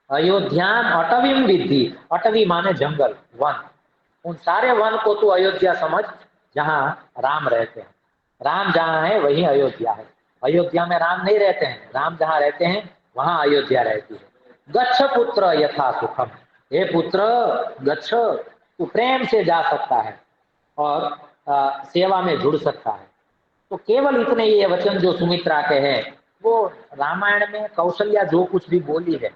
अयोध्या अटवीं विद्धि, अटवी माने जंगल, वन। उन सारे वन को तू अयोध्या समझ जहां राम रहते हैं। राम जहां है वही अयोध्या है। अयोध्या में राम नहीं रहते हैं, राम जहां रहते हैं वहां अयोध्या रहती है। गच्छ पुत्र यथा सुखम, हे पुत्र गच्छ, तू प्रेम से जा सकता है और सेवा में जुड़ सकता है। तो केवल इतने ये वचन जो सुमित्रा के हैं, वो रामायण में कौशल्या जो कुछ भी बोली है,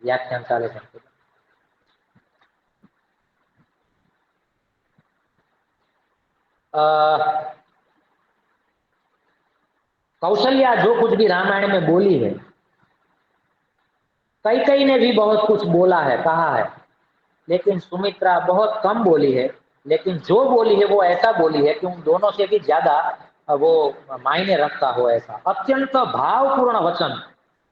व्याख्यान चाले सकते। कौशल्या जो कुछ भी रामायण में बोली है, कैकेयी ने भी बहुत कुछ बोला है, कहा है, लेकिन सुमित्रा बहुत कम बोली है। लेकिन जो बोली है वो ऐसा बोली है कि उन दोनों से भी ज्यादा वो मायने रखता हो, ऐसा अत्यंत भावपूर्ण वचन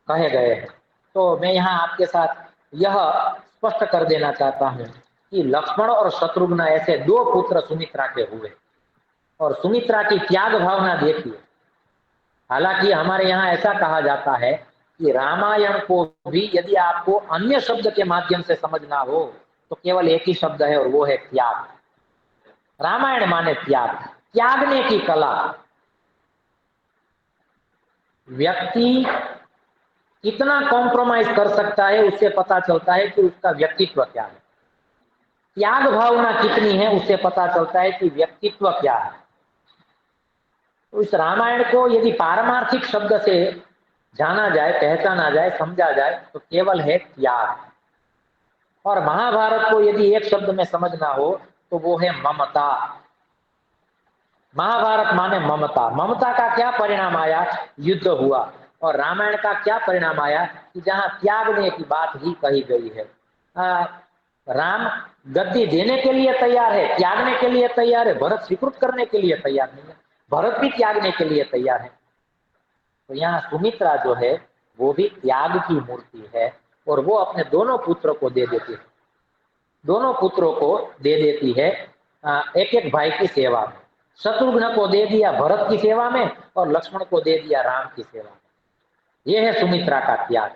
कहे गए हैं। तो मैं यहाँ आपके साथ यह स्पष्ट कर देना चाहता हूँ कि लक्ष्मण और शत्रुघ्न ऐसे दो पुत्र सुमित्रा के हुए, और सुमित्रा की त्याग भावना देखिए। हालांकि हमारे यहाँ ऐसा कहा जाता है कि रामायण को भी यदि आपको अन्य शब्द के माध्यम से समझना हो तो केवल एक ही शब्द है, और वो है त्याग। रामायण माने त्याग, त्यागने की कला। व्यक्ति कितना कॉम्प्रोमाइज कर सकता है उससे पता चलता है कि उसका व्यक्तित्व क्या है। त्याग भावना कितनी है उससे पता चलता है कि व्यक्तित्व क्या है। तो इस रामायण को यदि पारमार्थिक शब्द से जाना जाए, पहचाना जाए, समझा जाए तो केवल है त्याग। और महाभारत को यदि एक शब्द में समझना हो तो वो है ममता। महाभारत माने ममता। ममता का क्या परिणाम आया? युद्ध हुआ। और रामायण का क्या परिणाम आया कि जहां त्यागने की बात ही कही गई है। राम गद्दी देने के लिए तैयार है, त्यागने के लिए तैयार है। भरत स्वीकृत करने के लिए तैयार नहीं है, भरत भी त्यागने के लिए तैयार है। तो यहाँ सुमित्रा जो है वो भी त्याग की मूर्ति है, और वो अपने दोनों पुत्रों को दे देती है, दोनों पुत्रों को दे देती है एक एक भाई की सेवा में। शत्रुघ्न को दे दिया भरत की सेवा में, और लक्ष्मण को दे दिया राम की सेवा में। यह है सुमित्रा का त्याग,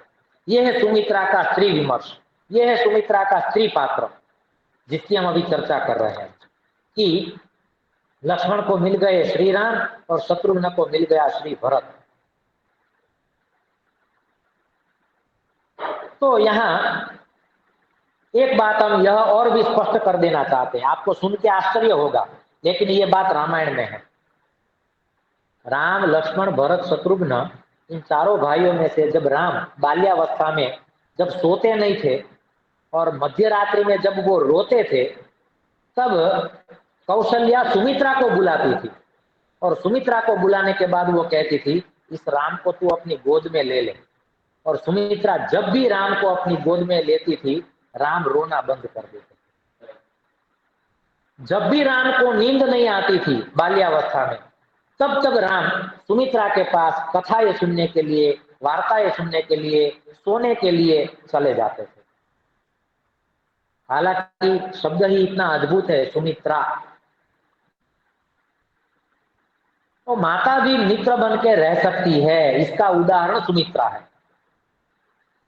यह है सुमित्रा का स्त्री विमर्श, यह है सुमित्रा का स्त्री पात्र, जिसकी हम अभी चर्चा कर रहे हैं कि लक्ष्मण को मिल गए श्री राम और शत्रुघ्न को मिल गया श्री भरत। तो यहाँ एक बात हम यह और भी स्पष्ट कर देना चाहते हैं, आपको सुन के आश्चर्य होगा लेकिन ये बात रामायण में है। राम लक्ष्मण भरत शत्रुघ्न इन चारों भाइयों में से जब राम बाल्यावस्था में जब सोते नहीं थे और मध्य रात्रि में जब वो रोते थे, तब कौशल्या सुमित्रा को बुलाती थी, और सुमित्रा को बुलाने के बाद वो कहती थी इस राम को तू अपनी गोद में ले ले। और सुमित्रा जब भी राम को अपनी गोद में लेती थी राम रोना बंद कर देते। जब भी राम को नींद नहीं आती थी बाल्यावस्था में, तब तब राम सुमित्रा के पास कथाएं सुनने के लिए, वार्ताएं सुनने के लिए, सोने के लिए चले जाते थे। हालांकि शब्द ही इतना अद्भुत है सुमित्रा। तो माता भी मित्र बन के रह सकती है, इसका उदाहरण सुमित्रा है।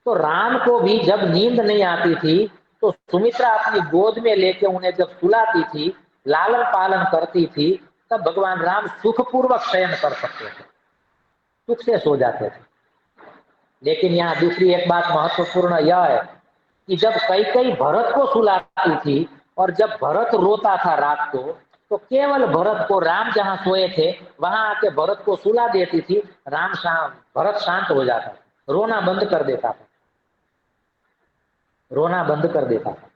तो राम को भी जब नींद नहीं आती थी तो सुमित्रा अपनी गोद में लेके उन्हें जब सुलाती थी, लालन पालन करती थी, तब भगवान राम सुखपूर्वक शयन कर सकते थे, सुख से सो जाते थे। लेकिन यहाँ दूसरी एक बात महत्वपूर्ण यह है कि जब कैकेयी भरत को सुलाती थी और जब भरत रोता था रात को, तो केवल भरत को, राम जहां सोए थे वहां आके भरत को सुला देती थी। भरत शांत हो जाता, रोना बंद कर देता था, रोना बंद कर देता था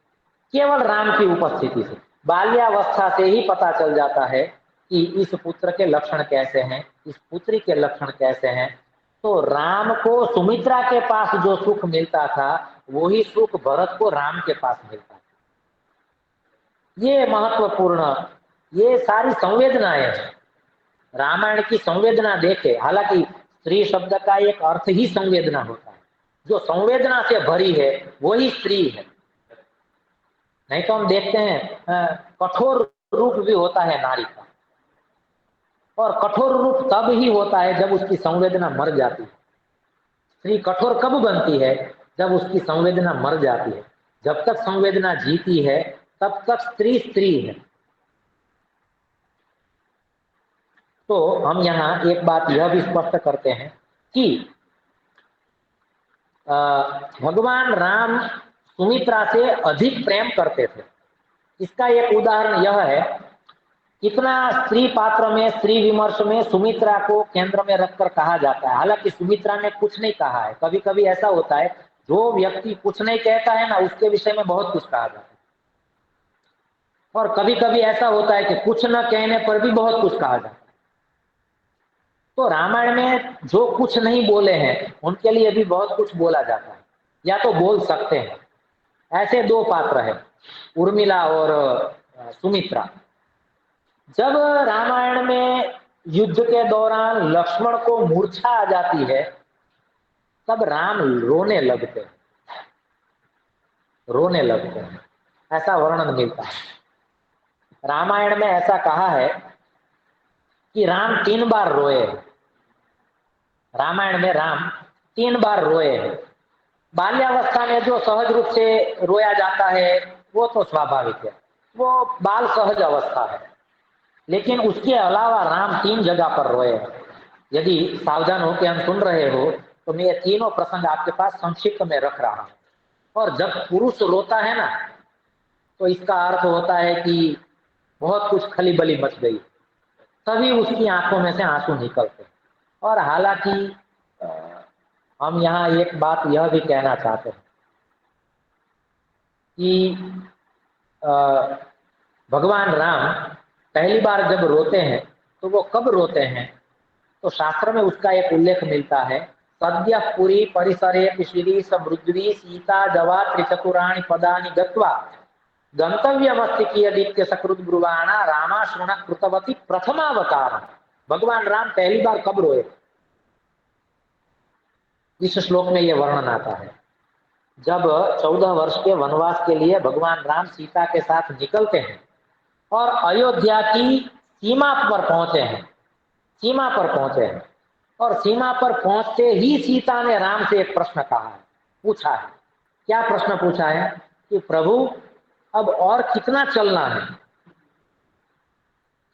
केवल राम की उपस्थिति से। बाल्यावस्था से ही पता चल जाता है कि इस पुत्र के लक्षण कैसे हैं, इस पुत्री के लक्षण कैसे हैं। तो राम को सुमित्रा के पास जो सुख मिलता था वही सुख भरत को राम के पास मिलता था। ये महत्वपूर्ण, ये सारी संवेदनाएं हैं। रामायण की संवेदना देखे, हालांकि स्त्री शब्द का एक अर्थ ही संवेदना होता है, जो संवेदना से भरी है वही स्त्री है। नहीं तो हम देखते हैं कठोर रूप भी होता है नारी का, और कठोर रूप तब ही होता है जब उसकी संवेदना मर जाती है। स्त्री कठोर कब बनती है? जब उसकी संवेदना मर जाती है। जब तक संवेदना जीती है तब तक स्त्री स्त्री है। तो हम यहाँ एक बात यह भी स्पष्ट करते हैं कि भगवान राम सुमित्रा से अधिक प्रेम करते थे। इसका एक उदाहरण यह है, कितना स्त्री पात्र में, स्त्री विमर्श में सुमित्रा को केंद्र में रखकर कहा जाता है। हालांकि सुमित्रा ने कुछ नहीं कहा है। कभी कभी ऐसा होता है जो व्यक्ति कुछ नहीं कहता है ना, उसके विषय में बहुत कुछ कहा जाता है, और कभी कभी ऐसा होता है कि कुछ न कहने पर भी बहुत कुछ कहा जाता है। तो रामायण में जो कुछ नहीं बोले हैं उनके लिए भी बहुत कुछ बोला जाता है, या तो बोल सकते हैं। ऐसे दो पात्र हैं, उर्मिला और सुमित्रा। जब रामायण में युद्ध के दौरान लक्ष्मण को मूर्छा आ जाती है तब राम रोने लगते हैं, रोने लगते हैं, ऐसा वर्णन मिलता है। रामायण में ऐसा कहा है कि राम 3 बार रोए। रामायण में राम 3 बार रोए हैं। बाल्यावस्था में जो सहज रूप से रोया जाता है वो तो स्वाभाविक है, वो बाल सहज अवस्था है। लेकिन उसके अलावा राम 3 जगह पर रोए हैं। यदि सावधान हो के हम सुन रहे हो तो मैं ये तीनों प्रसंग आपके पास संक्षिप्त में रख रहा हूं। और जब पुरुष रोता है ना तो इसका अर्थ होता है कि बहुत कुछ खलीबली मच गई, तभी उसकी आंखों में से आंसू निकलते। और हालांकि हम यहाँ एक बात यह भी कहना चाहते हैं कि भगवान राम पहली बार जब रोते हैं तो वो कब रोते हैं, तो शास्त्र में उसका एक उल्लेख मिलता है। सद्य पुरी परिसरे श्री समृद्धि सीता जवा त्रिचतुराणि पदानि गत्वा गंतव्यमस्ति कियदित्य सकृत ब्रुवाणा रामाश्रण कृतवती प्रथमावतार। भगवान राम पहली बार कब रोए, इस श्लोक में यह वर्णन आता है। जब 14 वर्ष के वनवास के लिए भगवान राम सीता के साथ निकलते हैं और अयोध्या की सीमा पर पहुंचे हैं, सीमा पर पहुंचे हैं, और सीमा पर पहुंचते ही सीता ने राम से एक प्रश्न कहा है, पूछा है। क्या प्रश्न पूछा है कि प्रभु अब और कितना चलना है।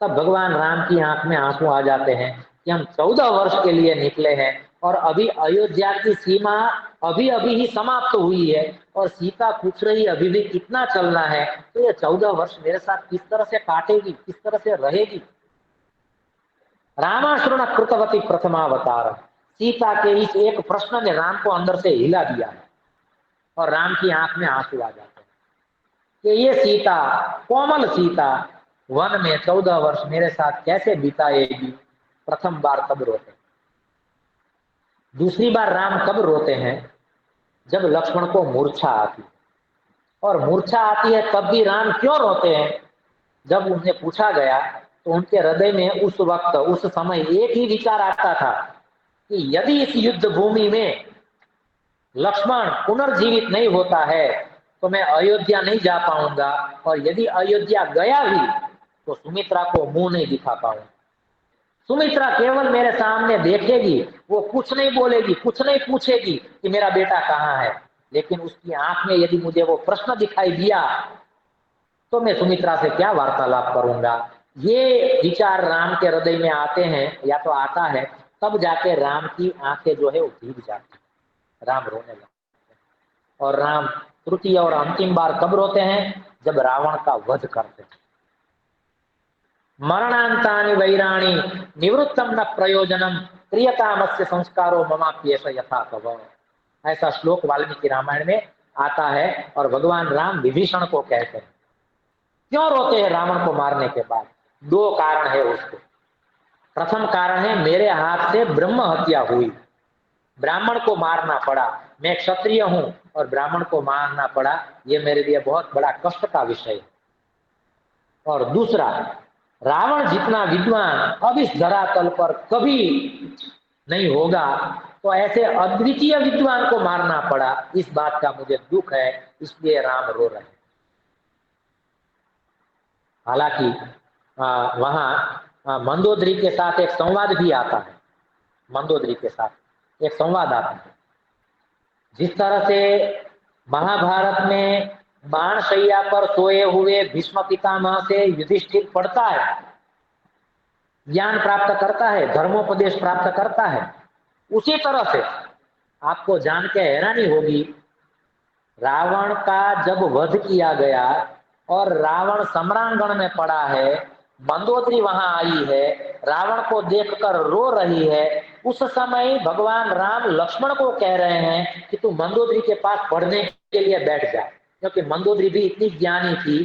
तब भगवान राम की आंख में आंसू आ जाते हैं कि हम 14 वर्ष के लिए निकले हैं और अभी अयोध्या की सीमा अभी अभी ही समाप्त हुई है और सीता पूछ रही अभी भी कितना चलना है, तो ये 14 वर्ष मेरे साथ किस तरह से काटेगी, किस तरह से रहेगी। रामाश्रण कृतवती प्रथमावतार। सीता के इस एक प्रश्न ने राम को अंदर से हिला दिया है और राम की आंख में आंसू आ जाते हैं कि ये सीता, कोमल सीता वन में 14 वर्ष मेरे साथ कैसे बिताएगी। प्रथम बार कब रोते। दूसरी बार राम कब रोते हैं, जब लक्ष्मण को मूर्छा आती, और मूर्छा आती है तब भी राम क्यों रोते हैं। जब उन्हें पूछा गया तो उनके हृदय में उस वक्त उस समय एक ही विचार आता था कि यदि इस युद्ध भूमि में लक्ष्मण पुनर्जीवित नहीं होता है तो मैं अयोध्या नहीं जा पाऊंगा, और यदि अयोध्या गया भी तो सुमित्रा को मुंह नहीं दिखा पाऊंगा। सुमित्रा केवल मेरे सामने देखेगी, वो कुछ नहीं बोलेगी, कुछ नहीं पूछेगी कि मेरा बेटा कहाँ है, लेकिन उसकी आंख में यदि मुझे वो प्रश्न दिखाई दिया तो मैं सुमित्रा से क्या वार्तालाप करूंगा। ये विचार राम के हृदय में आते हैं या तो आता है, तब जाके राम की आंखें जो है वो भीग जाती, राम रोने लगते। और राम तृतीय और अंतिम बार कब रोते हैं, जब रावण का वध करते हैं। मरणांतानि वैराणी निवृत्तम न प्रयोजनम प्रियतामस्य संस्कारो ममाप्येष यथा तव। ऐसा श्लोक वाल्मीकि रामायण में आता है और भगवान राम विभीषण को कहते हैं। क्यों रोते हैं रावण को मारने के बाद, 2 कारण है उसको। प्रथम कारण है मेरे हाथ से ब्रह्म हत्या हुई, ब्राह्मण को मारना पड़ा, मैं क्षत्रिय हूं और ब्राह्मण को मारना पड़ा, ये मेरे लिए बहुत बड़ा कष्ट का विषय है। और दूसरा, रावण जितना विद्वान अब इस धरातल पर कभी नहीं होगा, तो ऐसे अद्वितीय विद्वान को मारना पड़ा, इस बात का मुझे दुख है, इसलिए राम रो रहे हैं। हालांकि वहां मंदोदरी के साथ एक संवाद भी आता है, मंदोदरी के साथ एक संवाद आता है। जिस तरह से महाभारत में बाणशैया पर सोए हुए भीष्म पितामह से युधिष्ठिर पढ़ता है, ज्ञान प्राप्त करता है, धर्मोपदेश प्राप्त करता है, उसी तरह से आपको जान के हैरानी होगी, रावण का जब वध किया गया और रावण सम्रांगण में पड़ा है, मंदोदरी वहां आई है, रावण को देखकर रो रही है, उस समय भगवान राम लक्ष्मण को कह रहे हैं कि तू मंदोदरी के पास पढ़ने के लिए बैठ जा, क्योंकि मंदोदरी भी इतनी ज्ञानी थी,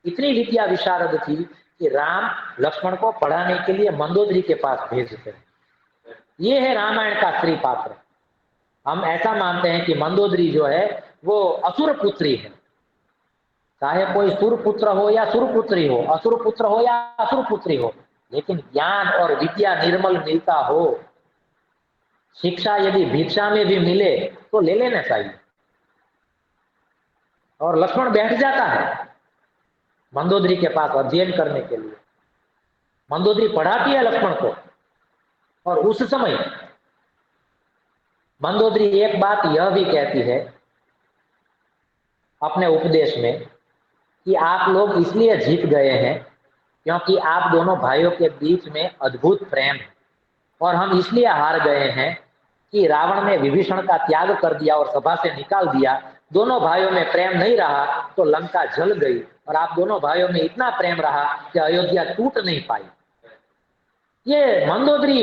इतनी विद्या विशारद थी कि राम लक्ष्मण को पढ़ाने के लिए मंदोदरी के पास भेजते। ये है रामायण का स्त्री पात्र। हम ऐसा मानते हैं कि मंदोदरी जो है वो असुर पुत्री है, चाहे कोई सुरपुत्र हो या सुरपुत्री हो, असुर पुत्र हो या असुर पुत्री हो, लेकिन ज्ञान और विद्या निर्मल मिलता हो शिक्षा यदि भिक्षा में भी मिले तो ले लेना चाहिए। और लक्ष्मण बैठ जाता है मंदोदरी के पास अध्ययन करने के लिए। मंदोदरी पढ़ाती है लक्ष्मण को, और उस समय मंदोदरी एक बात यह भी कहती है अपने उपदेश में कि आप लोग इसलिए जीत गए हैं क्योंकि आप दोनों भाइयों के बीच में अद्भुत प्रेम है, और हम इसलिए हार गए हैं कि रावण ने विभीषण का त्याग कर दिया और सभा से निकाल दिया। दोनों भाइयों में प्रेम नहीं रहा तो लंका जल गई, और आप दोनों भाइयों में इतना प्रेम रहा कि अयोध्या टूट नहीं पाई। ये मंदोदरी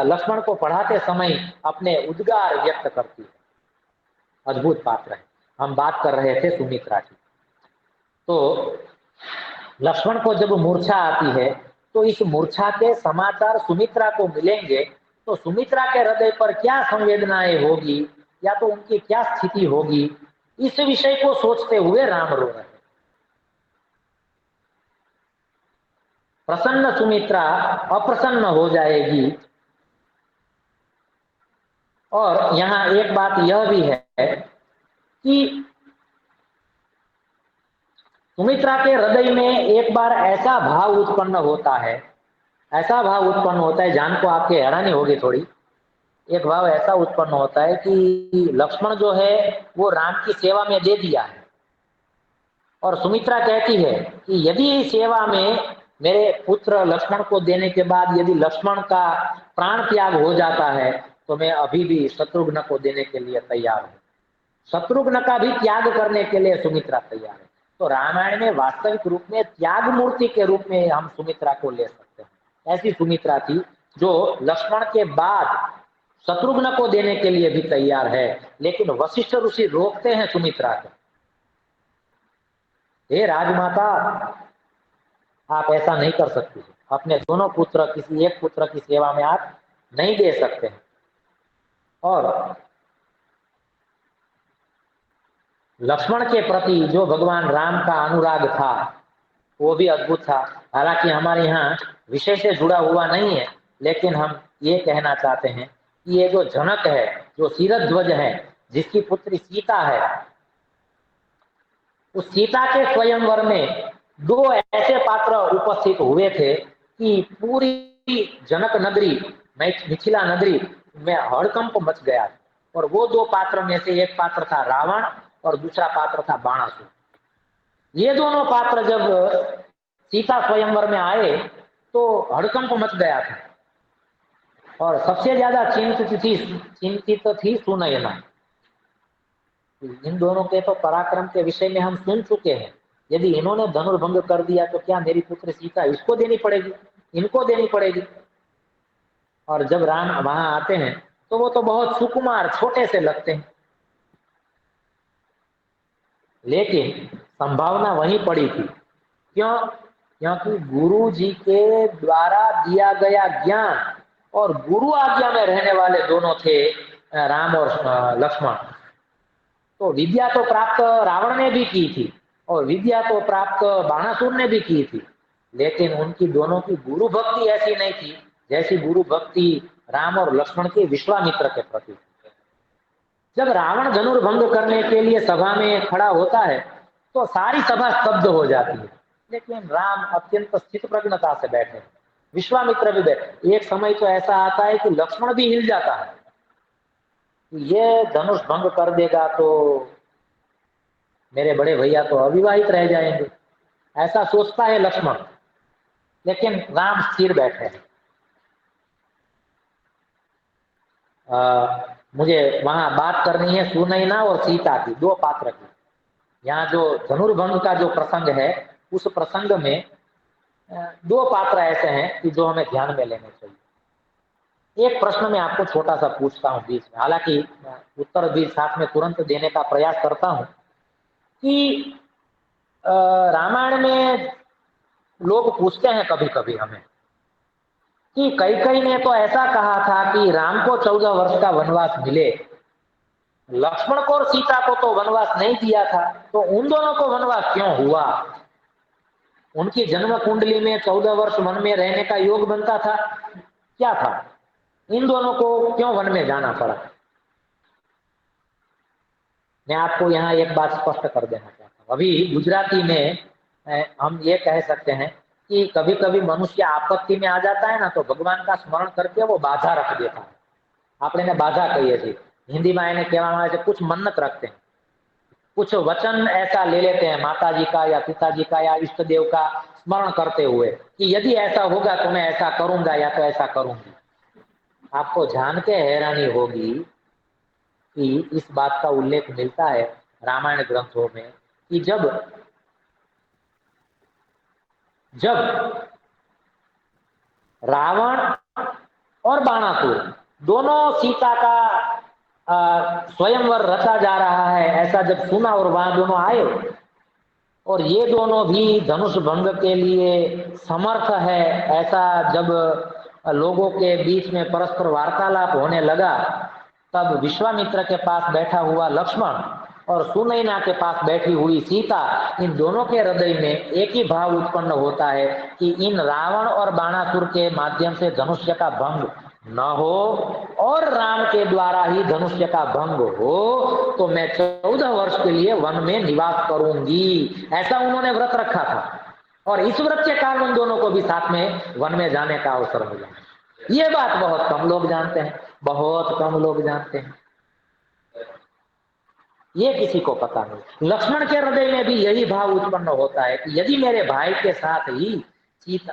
लक्ष्मण को पढ़ाते समय अपने उद्गार व्यक्त करती है। अद्भुत पात्र है। हम बात कर रहे थे सुमित्रा की। तो लक्ष्मण को जब मूर्छा आती है तो इस मूर्छा के समाचार सुमित्रा को मिलेंगे तो सुमित्रा के हृदय पर क्या संवेदनाएं होगी, या तो उनकी क्या स्थिति होगी, इस विषय को सोचते हुए राम रो रहे हैं। प्रसन्न सुमित्रा अप्रसन्न हो जाएगी। और यहाँ एक बात यह भी है कि सुमित्रा के हृदय में एक बार ऐसा भाव उत्पन्न होता है, ऐसा भाव उत्पन्न होता है, जान को आपके हैरानी होगी थोड़ी। एक भाव ऐसा उत्पन्न होता है कि लक्ष्मण जो है वो राम की सेवा में दे दिया है, और सुमित्रा कहती है कि यदि सेवा में मेरे पुत्र लक्ष्मण को देने के बाद यदि लक्ष्मण का प्राण त्याग हो जाता है तो मैं अभी भी शत्रुघ्न को देने के लिए तैयार हूं। शत्रुघ्न का भी त्याग करने के लिए सुमित्रा तैयार है। तो रामायण में वास्तविक रूप में त्याग मूर्ति के रूप में हम सुमित्रा को ले सकते हैं। ऐसी सुमित्रा थी जो लक्ष्मण के बाद शत्रुघ्न को देने के लिए भी तैयार है, लेकिन वशिष्ठ ऋषि रोकते हैं सुमित्रा को। हे राजमाता, आप ऐसा नहीं कर सकती, अपने दोनों पुत्र किसी एक पुत्र की सेवा में आप नहीं दे सकते। और लक्ष्मण के प्रति जो भगवान राम का अनुराग था वो भी अद्भुत था। हालांकि हमारे यहाँ विषय से जुड़ा हुआ नहीं है, लेकिन हम ये कहना चाहते हैं कि ये जो जनक है, जो शिरध्वज है, जिसकी पुत्री सीता है, उस सीता के स्वयंवर में दो ऐसे पात्र उपस्थित हुए थे कि पूरी जनक नगरी, मिथिला नगरी में हड़कंप मच गया। और वो दो पात्र में से एक पात्र था रावण और दूसरा पात्र था बाणासुर। ये दोनों पात्र जब सीता स्वयंवर में आए तो हड़कंप मच गया था। और सबसे ज्यादा चिंतित थी सुनयना। इन दोनों के तो पराक्रम के विषय में हम सुन चुके हैं। यदि इन्होंने धनुर्भंग कर दिया तो क्या मेरी पुत्र सीता इसको देनी पड़ेगी, इनको देनी पड़ेगी। और जब राम वहां आते हैं तो वो तो बहुत सुकुमार छोटे से लगते हैं, लेकिन संभावना वहीं पड़ी थी। क्यों? क्योंकि गुरु जी के द्वारा दिया गया ज्ञान और गुरु आज्ञा में रहने वाले दोनों थे राम और लक्ष्मण। तो विद्या तो प्राप्त रावण ने भी की थी और विद्या तो प्राप्त बाणासुर ने भी की थी, लेकिन उनकी दोनों की गुरु भक्ति ऐसी नहीं थी जैसी गुरु भक्ति राम और लक्ष्मण के विश्वामित्र के प्रति। जब रावण धनुर्भंग करने के लिए सभा में खड़ा होता है तो सारी सभा स्तब्ध हो जाती है, लेकिन राम अत्यंत स्थित प्रज्ञता से बैठे, विश्वामित्र भी बैठे। एक समय तो ऐसा आता है कि लक्ष्मण भी हिल जाता है, ये धनुष भंग कर देगा तो मेरे बड़े भैया तो अविवाहित रह जाएंगे, ऐसा सोचता है लक्ष्मण। लेकिन राम स्थिर बैठे हैं। मुझे वहां बात करनी है सुनैना और सीता की, दो पात्र की। यहाँ जो धनुर्भंग का जो प्रसंग है उस प्रसंग में दो पात्र ऐसे हैं कि जो हमें ध्यान में लेने चाहिए। एक प्रश्न मैं आपको छोटा सा पूछता हूँ बीच में, हालांकि उत्तर भी साथ में तुरंत देने का प्रयास करता हूँ कि रामायण में लोग पूछते हैं कभी कभी हमें कि कैकेयी ने तो ऐसा कहा था कि राम को 14 वर्ष का वनवास मिले, लक्ष्मण को और सीता को तो वनवास नहीं दिया था, तो उन दोनों को वनवास क्यों हुआ? उनकी जन्म कुंडली में 14 वर्ष वन में रहने का योग बनता था, क्या था? इन दोनों को क्यों वन में जाना पड़ा? मैं आपको यहाँ एक बात स्पष्ट कर देना चाहता हूँ। अभी गुजराती में हम ये कह सकते हैं कि कभी कभी मनुष्य आपत्ति में आ जाता है ना, तो भगवान का स्मरण करके वो बाधा रख देता है। આપણે એને બાધા કહીએ છીએ, हिंदीમાં એને કહેવામાં આવે છે कुछ मन्नत रखते हैं, कुछ वचन ऐसा ले लेते हैं माता जी का या पिताजी का या इष्ट देव का स्मरण करते हुए कि यदि ऐसा होगा तो मैं ऐसा करूंगा या तो ऐसा करूंगी। आपको जान के हैरानी होगी कि इस बात का उल्लेख मिलता है रामायण ग्रंथों में कि जब जब रावण और बाणासुर दोनों सीता का स्वयंवर रचा जा रहा है, ऐसा जब सुना और वहां दोनों आए और ये दोनों भी धनुष भंग के लिए समर्थ है, ऐसा जब लोगों के बीच में परस्पर वार्तालाप होने लगा, तब विश्वामित्र के पास बैठा हुआ लक्ष्मण और सुनैना के पास बैठी हुई सीता, इन दोनों के हृदय में एक ही भाव उत्पन्न होता है कि इन रावण और बाणासुर के माध्यम से धनुष्य का भंग न हो और राम के द्वारा ही धनुष्य का भंग हो, तो मैं 14 वर्ष के लिए वन में निवास करूंगी, ऐसा उन्होंने व्रत रखा था। और इस व्रत के कारण उन दोनों को भी साथ में वन में जाने का अवसर मिला। ये बात बहुत कम लोग जानते हैं, बहुत कम लोग जानते हैं, ये किसी को पता नहीं। लक्ष्मण के हृदय में भी यही भाव उत्पन्न होता है कि यदि मेरे भाई के साथ ही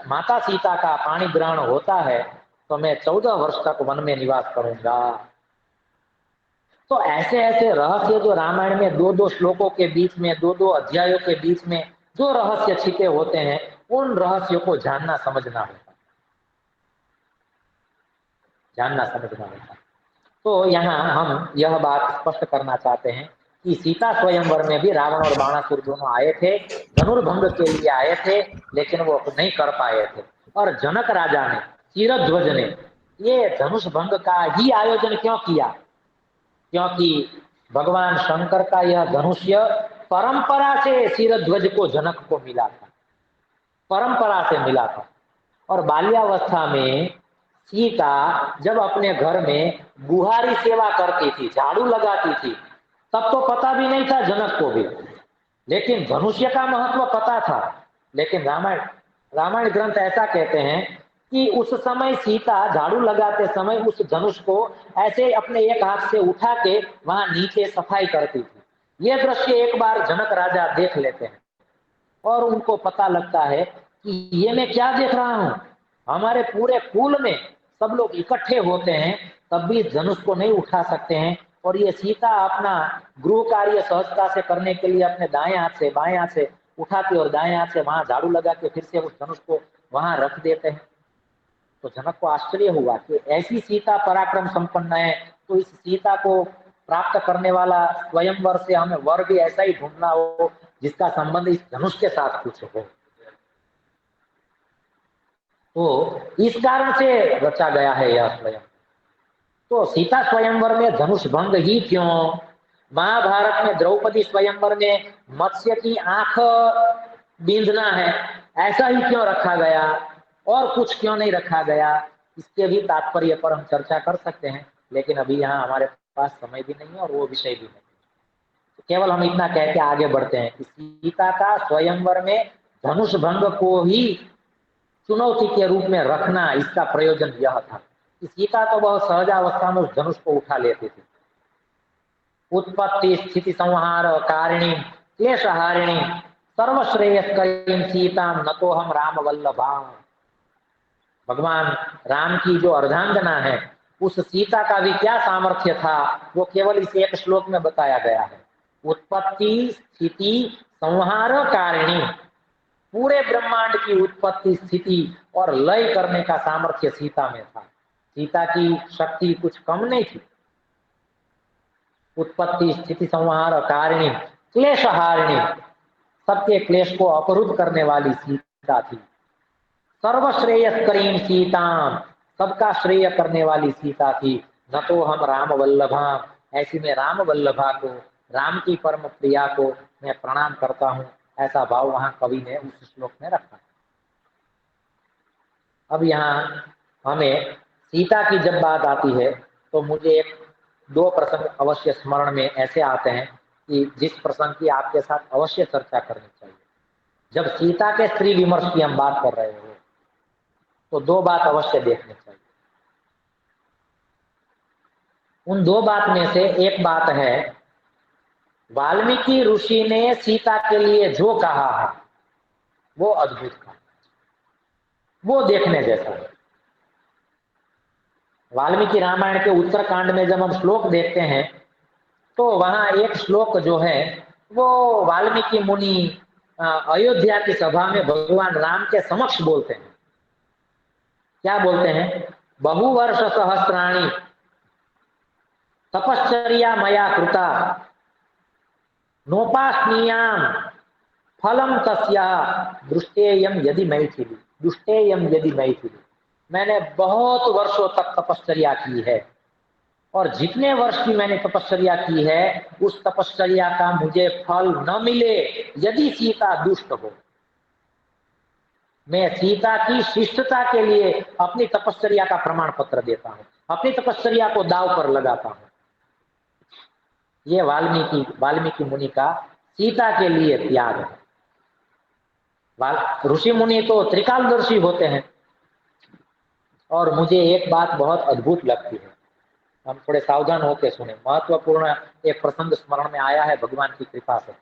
माता सीता का पाणी ग्रहण होता है तो मैं 14 वर्ष तक वन में निवास करूंगा। तो ऐसे ऐसे रहस्य जो रामायण में दो दो श्लोकों के बीच में, दो दो अध्यायों के बीच में जो रहस्य छिपे होते हैं, उन रहस्यों को जानना समझना होता, जानना समझना होता। तो यहाँ हम यह बात स्पष्ट करना चाहते हैं कि सीता स्वयंवर में भी रावण और बाणासुर दोनों आए थे, धनुर्भंग के लिए आए थे, लेकिन वो नहीं कर पाए थे। और जनक राजा ने, क्षीरध्वज ने ये धनुष भंग का ही आयोजन क्यों किया? क्योंकि भगवान शंकर का यह धनुष्य परंपरा से क्षीरध्वज को, जनक को मिला था, परंपरा से मिला था। और बाल्यावस्था में सीता जब अपने घर में बुहारी सेवा करती थी, झाड़ू लगाती थी, तब तो पता भी नहीं था जनक को भी, लेकिन धनुष्य का महत्व पता था। लेकिन रामायण रामायण ग्रंथ ऐसा कहते हैं कि उस समय सीता झाड़ू लगाते समय उस धनुष को ऐसे अपने एक हाथ से उठा के वहां नीचे सफाई करती थी। यह दृश्य एक बार जनक राजा देख लेते हैं और उनको पता लगता है कि ये मैं क्या देख रहा हूं, हमारे पूरे कुल में सब लोग इकट्ठे होते हैं तब भी इस धनुष को नहीं उठा सकते हैं, और ये सीता अपना गृह कार्य सहजता से करने के लिए अपने दाएं हाथ से बाएं हाथ से उठाती और दाएं हाथ से वहां झाड़ू लगा के फिर से उस धनुष को वहां रख देते हैं। तो जनक को आश्चर्य हुआ कि ऐसी सीता पराक्रम संपन्न है, तो इस सीता को प्राप्त करने वाला स्वयंवर से हमें वर भी ऐसा ही ढूंढना हो जिसका संबंध इस धनुष के साथ कुछ हो। तो इस कारण से रचा गया है यह स्वयं। तो सीता स्वयंवर में धनुष भंग ही क्यों? महाभारत में द्रौपदी स्वयंवर में मत्स्य की आंख बींधना है, ऐसा ही क्यों रखा गया और कुछ क्यों नहीं रखा गया? इसके भी तात्पर्य पर हम चर्चा कर सकते हैं, लेकिन अभी यहाँ हमारे पास समय भी नहीं है और वो विषय भी नहीं। तो केवल हम इतना कह के आगे बढ़ते हैं कि सीता का स्वयंवर में धनुष भंग को ही चुनौती के रूप में रखना, इसका प्रयोजन यह था कि सीता तो बहुत सहजावस्था में उस धनुष को उठा लेती थी। उत्पत्ति स्थिति संहार कारिणी क्लेशहारिणी सर्वश्रेयस्करीं सीता न तो हम राम वल्लभा। भगवान राम की जो अर्धांगना है उस सीता का भी क्या सामर्थ्य था, वो केवल इस एक श्लोक में बताया गया है। उत्पत्ति स्थिति संहार कारिणी, पूरे ब्रह्मांड की उत्पत्ति स्थिति और लय करने का सामर्थ्य सीता में था। सीता की शक्ति कुछ कम नहीं थी। उत्पत्ति स्थिति संहार कारिणी क्लेशहारिणी, सबके क्लेश को अपरुद्ध करने वाली सीता थी। सर्वश्रेयस्करीं सीता, सबका श्रेय करने वाली सीता थी। न तो हम राम वल्लभा, ऐसी में राम वल्लभा को, राम की परम प्रिया को मैं प्रणाम करता हूँ, ऐसा भाव वहां कवि ने उस श्लोक में रखा। अब यहाँ हमें सीता की जब बात आती है तो मुझे एक दो प्रसंग अवश्य स्मरण में ऐसे आते हैं कि जिस प्रसंग की आपके साथ अवश्य चर्चा करनी चाहिए। जब सीता के स्त्री विमर्श की हम बात कर रहे हो तो दो बात अवश्य देखनी चाहिए। उन दो बात में से एक बात है, वाल्मीकि ऋषि ने सीता के लिए जो कहा है वो अद्भुत कहा, वो देखने जैसा है। वाल्मीकि रामायण के उत्तरकांड में जब हम श्लोक देखते हैं तो वहां एक श्लोक जो है वो वाल्मीकि मुनि अयोध्या की सभा में भगवान राम के समक्ष बोलते हैं। क्या बोलते हैं? बहुवर्ष सहस्राणि तपश्चर्या मया कृता नोपासनीयाम फलम तस्याः दृष्टेयम यदि मैथिली, दुष्टेयम यदि मैथिली। मैंने बहुत वर्षों तक तपश्चर्या की है और जितने वर्ष की मैंने तपश्चर्या की है उस तपश्चर्या का मुझे फल न मिले यदि सीता दुष्ट हो। मैं सीता की शिष्टता के लिए अपनी तपश्चर्या का प्रमाण पत्र देता हूं, अपनी तपश्चर्या को दांव पर लगाता हूं। ये वाल्मीकि मुनि का सीता के लिए त्याग है। ऋषि मुनि तो त्रिकालदर्शी होते हैं। और मुझे एक बात बहुत अद्भुत लगती है, हम थोड़े सावधान होकर सुने, महत्वपूर्ण एक प्रसंग स्मरण में आया है भगवान की कृपा से।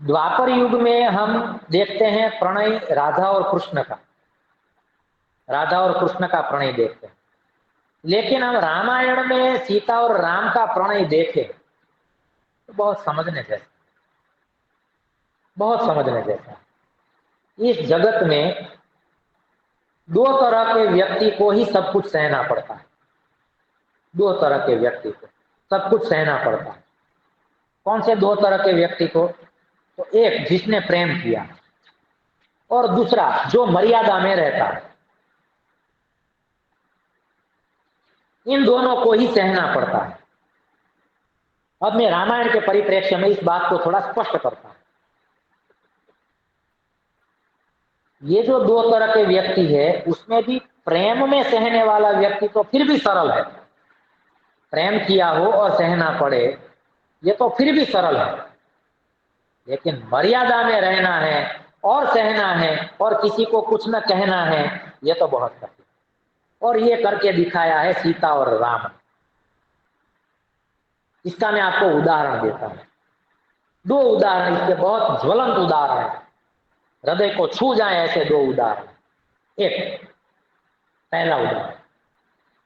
द्वापर युग में हम देखते हैं प्रणय राधा और कृष्ण का, राधा और कृष्ण का प्रणय देखते हैं, लेकिन हम रामायण में सीता और राम का प्रणय देखें तो बहुत समझने जैसा, बहुत समझने जैसा। इस जगत में दो तरह के व्यक्ति को ही सब कुछ सहना पड़ता है, दो तरह के व्यक्ति को सब कुछ सहना पड़ता है। कौन से दो तरह के व्यक्ति को? तो एक जिसने प्रेम किया और दूसरा जो मर्यादा में रहता है। इन दोनों को ही सहना पड़ता है। अब मैं रामायण के परिप्रेक्ष्य में इस बात को थोड़ा स्पष्ट करता हूं। ये जो दो तरह के व्यक्ति है उसमें भी प्रेम में सहने वाला व्यक्ति तो फिर भी सरल है, प्रेम किया हो और सहना पड़े ये तो फिर भी सरल है, लेकिन मर्यादा में रहना है और सहना है और किसी को कुछ न कहना है ये तो बहुत कठिन। और ये करके दिखाया है सीता और राम। इसका मैं आपको उदाहरण देता हूं, दो उदाहरण इसके बहुत ज्वलंत उदाहरण है, हृदय को छू जाए ऐसे दो उदाहरण। एक पहला उदाहरण,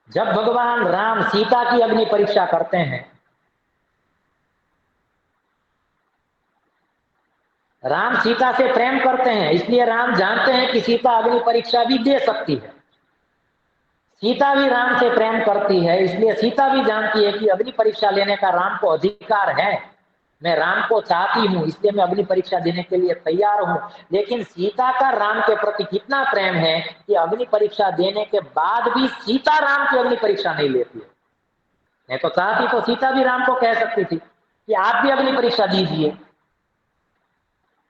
जब भगवान राम सीता की अग्नि परीक्षा करते हैं, राम सीता से प्रेम करते हैं इसलिए राम जानते हैं कि सीता अग्नि परीक्षा भी दे सकती है। सीता भी राम से प्रेम करती है इसलिए सीता भी जानती है कि अग्नि परीक्षा लेने का राम को अधिकार है, मैं राम को चाहती हूं इसलिए मैं अग्नि परीक्षा देने के लिए तैयार हूं। लेकिन सीता का राम के प्रति कितना प्रेम है कि अग्नि परीक्षा देने के बाद भी सीता राम की अग्नि परीक्षा नहीं लेती है। मैं तो चाहती तो सीता भी राम को कह सकती थी कि आप भी अग्नि परीक्षा दीजिए,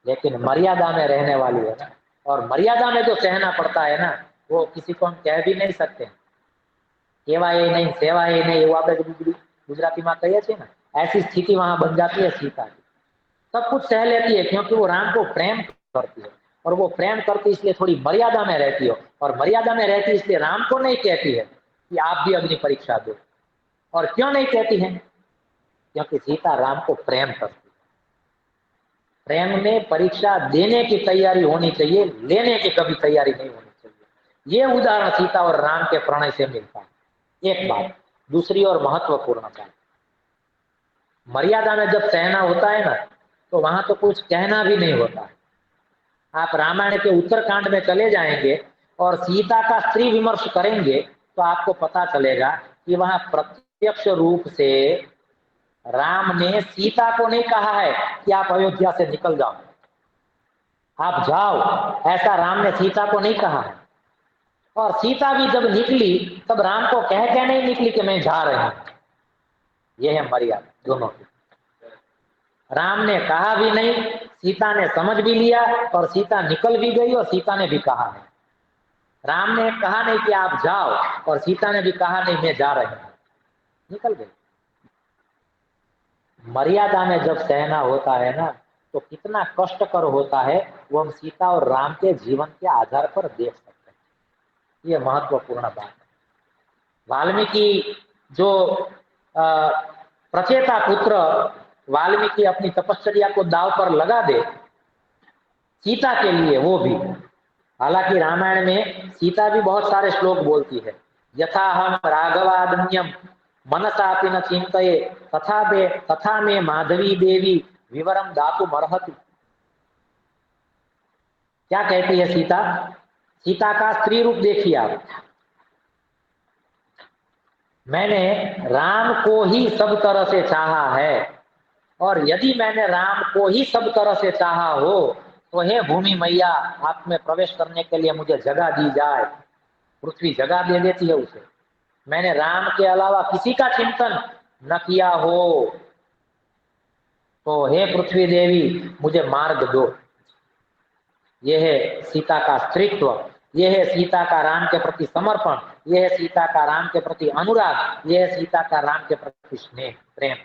लेकिन मर्यादा में रहने वाली है ना, और मर्यादा में जो सहना पड़ता है ना वो किसी को हम कह भी नहीं सकते। केवाय नहीं सेवाय नहीं એવું આપણે ગુજરાતીમાં કહીએ છીએ ना, ऐसी स्थिति वहां बन जाती है सीता की। सब कुछ सह लेती है क्योंकि वो राम को प्रेम करती है, और वो प्रेम करती इसलिए थोड़ी मर्यादा में रहती हो, और मर्यादा में रहती इसलिए राम को नहीं कहती है कि आप भी अग्नि परीक्षा दो। और क्यों नहीं कहती है? क्योंकि सीता राम को प्रेम करती है। प्रेम में परीक्षा देने की तैयारी होनी चाहिए, लेने की कभी तैयारी नहीं होनी चाहिए। ये उदाहरण सीता और राम के प्रणय से मिलता है। एक बात। दूसरी और महत्वपूर्ण बात, मर्यादा में जब सहना होता है ना तो वहां तो कुछ कहना भी नहीं होता है। आप रामायण के उत्तरकांड में चले जाएंगे और सीता का स्त्री विमर्श करेंगे तो आपको पता चलेगा कि वहां प्रत्यक्ष रूप से राम ने सीता को नहीं कहा है कि आप अयोध्या से निकल जाओ, आप जाओ, ऐसा राम ने सीता को नहीं कहा है। और सीता भी जब निकली तब राम को कह के नहीं निकली कि मैं जा रही हूं। यह है मर्यादा दोनों की। राम ने कहा भी नहीं, सीता ने समझ भी लिया और सीता निकल भी गई और सीता ने भी कहा नहीं। राम ने कहा नहीं कि आप जाओ और सीता ने भी कहा नहीं मैं जा रही हूं, निकल गई। मर्यादा में जब सहना होता है ना तो कितना कष्टकर होता है वो हम सीता और राम के जीवन के आधार पर देख सकते हैं। ये महत्वपूर्ण बात है। वाल्मीकि जो प्रचेता पुत्र वाल्मीकि अपनी तपश्चर्या को दांव पर लगा दे सीता के लिए, वो भी। हालांकि रामायण में सीता भी बहुत सारे श्लोक बोलती है, यथा हम राघवादन्यम मनसापि न चिंतये तथा में माधवी देवी विवरम दातु मरहति। क्या कहती है सीता? सीता का स्त्री रूप देखिए आप। मैंने राम को ही सब तरह से चाहा है और यदि मैंने राम को ही सब तरह से चाहा हो तो हे भूमि मैया आप में प्रवेश करने के लिए मुझे जगह दी जाए। पृथ्वी जगह दे देती है उसे। मैंने राम के अलावा किसी का चिंतन न किया हो तो हे पृथ्वी देवी मुझे मार्ग दो। यह है सीता का स्त्रीत्व, यह है सीता का राम के प्रति समर्पण, यह है सीता का राम के प्रति अनुराग, यह है सीता का राम के प्रति स्नेह प्रेम।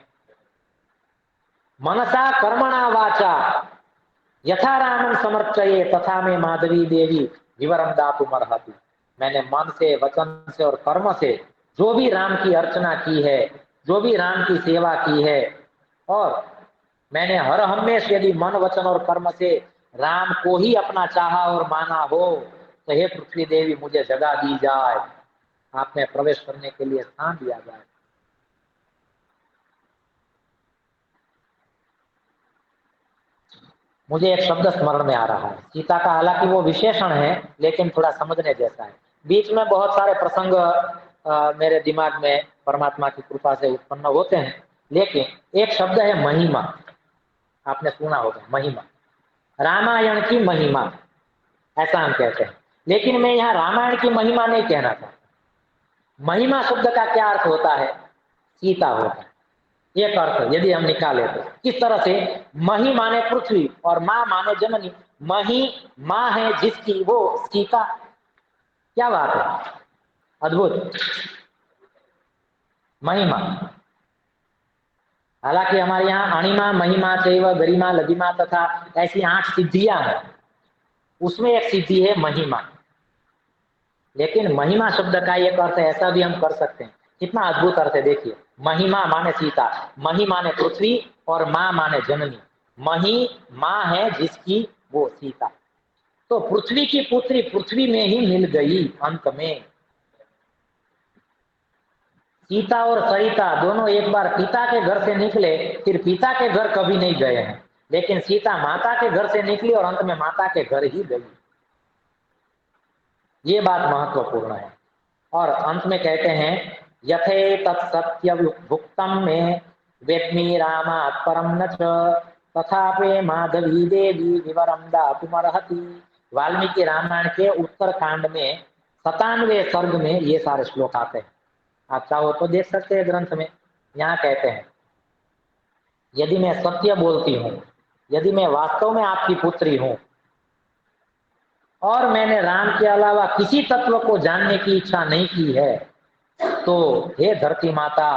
मनसा कर्मणा वाचा यथा रामन समर्चये तथा में माधवी देवी विवरम दातु मरहति। मैंने मन से, वचन से और कर्म से जो भी राम की अर्चना की है, जो भी राम की सेवा की है, और मैंने हर हमेश यदि मन, वचन और कर्म से राम को ही अपना चाहा और माना हो तो हे पृथ्वी देवी मुझे जगह दी जाए, आप में प्रवेश करने के लिए स्थान दिया जाए। मुझे एक शब्द स्मरण में आ रहा है सीता का, हालांकि वो विशेषण है लेकिन थोड़ा समझने जैसा है। बीच में बहुत सारे प्रसंग मेरे दिमाग में परमात्मा की कृपा से उत्पन्न होते हैं, लेकिन एक शब्द है महिमा। आपने सुना होगा महिमा, रामायण की महिमा, ऐसा हम कहते हैं। लेकिन मैं यहाँ रामायण की महिमा नहीं कहना चाहता। महिमा शब्द का क्या अर्थ होता है? सीता होता है। एक अर्थ यदि हम निकाले तो किस तरह से? मही माने पृथ्वी और माँ माने जननी। मही माँ है जिसकी, वो सीता। क्या बात है, अद्भुत महिमा। हालांकि हमारे यहाँ अणिमा, महिमा, चैव, गरिमा, लघिमा तथा ऐसी 8 सिद्धियां हैं, उसमें एक सिद्धि है महिमा। लेकिन महिमा शब्द का एक अर्थ ऐसा भी हम कर सकते हैं, कितना अद्भुत अर्थ है देखिए। महिमा माने सीता, मही माने पृथ्वी और माँ माने जननी। मही माँ है जिसकी, वो सीता। तो पृथ्वी की पुत्री पृथ्वी में ही मिल गई अंत में। सीता और सरिता दोनों एक बार पिता के घर से निकले, फिर पिता के घर कभी नहीं गए हैं, लेकिन सीता माता के घर से निकली और अंत में माता के घर ही गई। ये बात महत्वपूर्ण है। और अंत में कहते हैं यथे तत्सत्य भुक्तम में वेद्मि रामात् परम न च तथापि माधवी देवी विवरम दातुमर्हति। वाल्मीकि रामायण के उत्तरकांड में 97वें सर्ग में ये सारे श्लोक आते हैं। आप चाहो तो देख सकते हैं ग्रंथ में। यहाँ कहते हैं यदि मैं सत्य बोलती हूँ, यदि मैं वास्तव में आपकी पुत्री हूँ और मैंने राम के अलावा किसी तत्व को जानने की इच्छा नहीं की है, तो हे धरती माता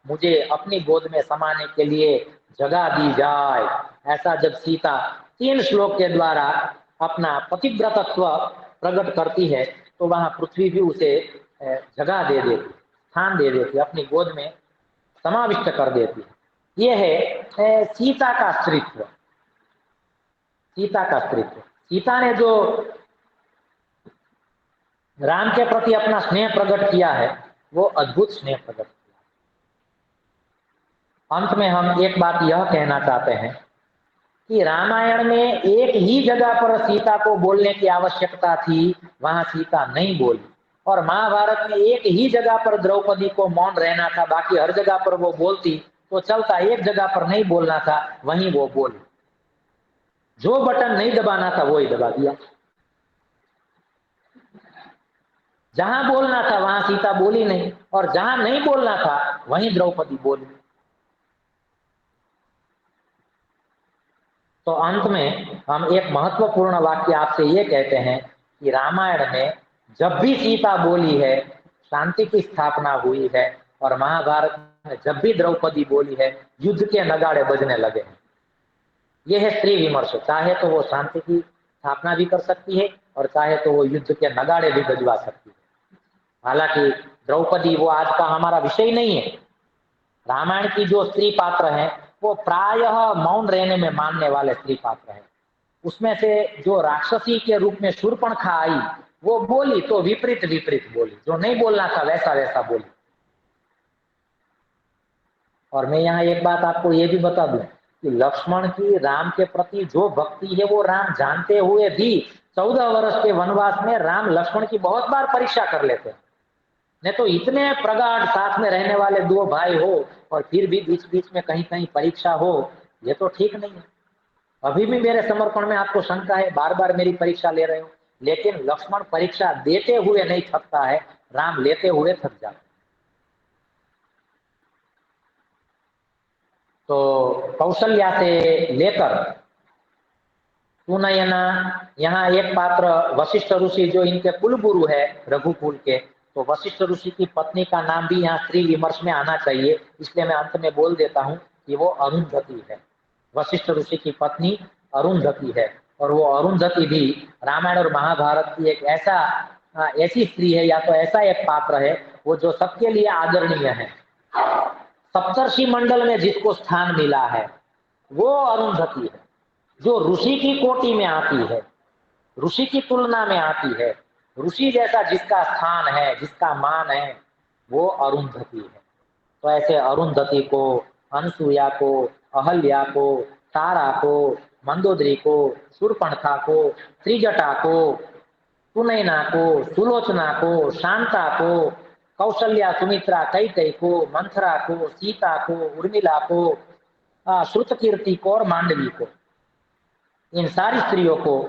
मुझे अपनी गोद में समाने के लिए जगह दी जाए। ऐसा जब सीता 3 श्लोक के द्वारा अपना पतिव्रतत्व प्रकट करती है तो वहां पृथ्वी भी उसे जगह दे देती, स्थान दे देती, अपनी गोद में समाविष्ट कर देती। यह है सीता का स्त्रीत्व। सीता का स्त्रीत्व, सीता ने जो राम के प्रति अपना स्नेह प्रकट किया है वो अद्भुत स्नेह प्रकट किया। अंत में हम एक बात यह कहना चाहते हैं कि रामायण में एक ही जगह पर सीता को बोलने की आवश्यकता थी, वहां सीता नहीं बोली। और महाभारत में एक ही जगह पर द्रौपदी को मौन रहना था, बाकी हर जगह पर वो बोलती तो चलता। एक जगह पर नहीं बोलना था, वहीं वो बोली। जो बटन नहीं दबाना था वो ही दबा दिया। जहां बोलना था वहां सीता बोली नहीं, और जहां नहीं बोलना था वहीं द्रौपदी बोली। तो अंत में हम एक महत्वपूर्ण वाक्य आपसे ये कहते हैं कि रामायण में जब भी सीता बोली है शांति की स्थापना हुई है, और महाभारत में जब भी द्रौपदी बोली है युद्ध के नगाड़े बजने लगे हैं। यह है स्त्री विमर्श। चाहे तो वो शांति की स्थापना भी कर सकती है और चाहे तो वो युद्ध के नगाड़े भी बजवा सकती है। हालांकि द्रौपदी वो आज का हमारा विषय नहीं है। रामायण की जो स्त्री पात्र हैं वो प्रायः मौन रहने में मानने वाले स्त्री पात्र हैं। उसमें से जो राक्षसी के रूप में शूर्पणखा आई वो बोली तो विपरीत विपरीत बोली, जो नहीं बोलना था वैसा वैसा बोली। और मैं यहाँ एक बात आपको ये भी बता दूं कि लक्ष्मण की राम के प्रति जो भक्ति है वो राम जानते हुए भी 14 वर्ष के वनवास में राम लक्ष्मण की बहुत बार परीक्षा कर लेते हैं। नहीं तो इतने प्रगाढ़ साथ में रहने वाले दो भाई हो और फिर भी बीच बीच में कहीं कहीं परीक्षा हो, ये तो ठीक नहीं है। अभी भी मेरे समर्पण में आपको शंका है, बार बार मेरी परीक्षा ले रहे हो, लेकिन लक्ष्मण परीक्षा देते हुए नहीं थकता है, राम लेते हुए थक जाता है। तो कौशल्या से लेकर सुनयना, यहाँ एक पात्र वशिष्ठ ऋषि जो इनके कुलगुरु है रघुकुल के, तो वशिष्ठ ऋषि की पत्नी का नाम भी यहाँ स्त्री विमर्श में आना चाहिए, इसलिए मैं अंत में बोल देता हूँ कि वो अरुंधति है। वशिष्ठ ऋषि की पत्नी अरुंधति है, और वो अरुंधति भी रामायण और महाभारत की एक ऐसी स्त्री है, या तो ऐसा एक पात्र है वो जो सबके लिए आदरणीय है। सप्तर्षि मंडल में जिसको स्थान मिला है वो अरुंधति है, जो ऋषि की कोटि में आती है, ऋषि की तुलना में आती है, ऋषि जैसा जिसका स्थान है, जिसका मान है, वो अरुंधति है। तो ऐसे अरुंधति को, अनसुया को, अहल्या को, तारा को, मंदोदरी को, शूर्पणखा को, त्रिजटा को, सुनैना को, सुलोचना को, शांता को, कौशल्या, सुमित्रा, कैकेयी को, मंथरा को, सीता को, उर्मिला को, श्रुतकीर्ति को और मांडवी को, इन सारी स्त्रियों को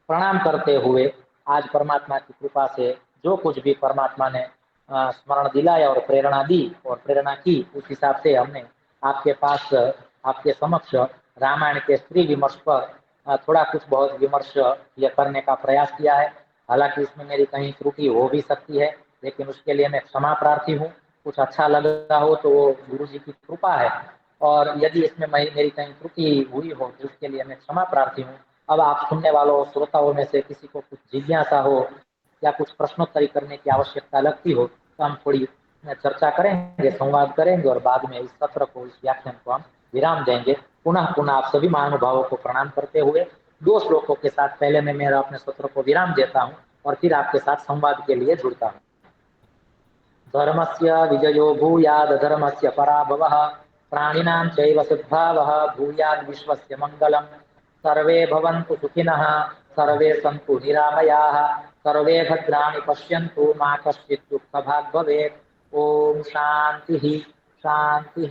प्रणाम करते हुए आज परमात्मा की कृपा से जो कुछ भी परमात्मा ने स्मरण दिलाया और प्रेरणा दी और प्रेरणा की, उस हिसाब से हमने आपके पास, आपके समक्ष रामायण के स्त्री विमर्श पर थोड़ा कुछ बहुत विमर्श ये करने का प्रयास किया है। हालांकि इसमें मेरी कहीं त्रुटि हो भी सकती है, लेकिन उसके लिए मैं क्षमा प्रार्थी हूँ। कुछ अच्छा लगा हो तो वो गुरु जी की कृपा है, और यदि इसमें मेरी कहीं त्रुटि हुई हो तो उसके लिए मैं क्षमा प्रार्थी हूँ। अब आप सुनने वालों श्रोताओं में से किसी को कुछ जिज्ञासा हो या कुछ प्रश्नोत्तरी करने की आवश्यकता लगती हो तो हम थोड़ी चर्चा करेंगे, संवाद करेंगे, और बाद में इस सत्र को, इस व्याख्यान को हम विराम देंगे। पुनः पुनः आप सभी महानुभावों को प्रणाम करते हुए 2 श्लोकों के साथ पहले मैं मेरा अपने सत्र को विराम देता हूँ और फिर आपके साथ संवाद के लिए जुड़ता हूँ। धर्मस्य विजयो भूयाद धर्मस्य पराभवः, प्राणिनां चैव सद्भावः भूयाद विश्वस्य मंगलम्। सर्वे भवन्तु सुखिनः, सर्वे सन्तु निरामयाः, सर्वे भद्राणि पश्यन्तु मा कश्चित् दुःखभाग् भवेत्। ओम शांति शांति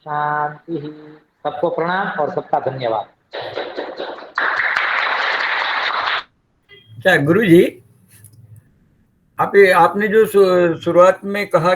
शांति। सबको प्रणाम और सबका धन्यवाद। क्या गुरु जी, आपने जो शुरुआत में कहा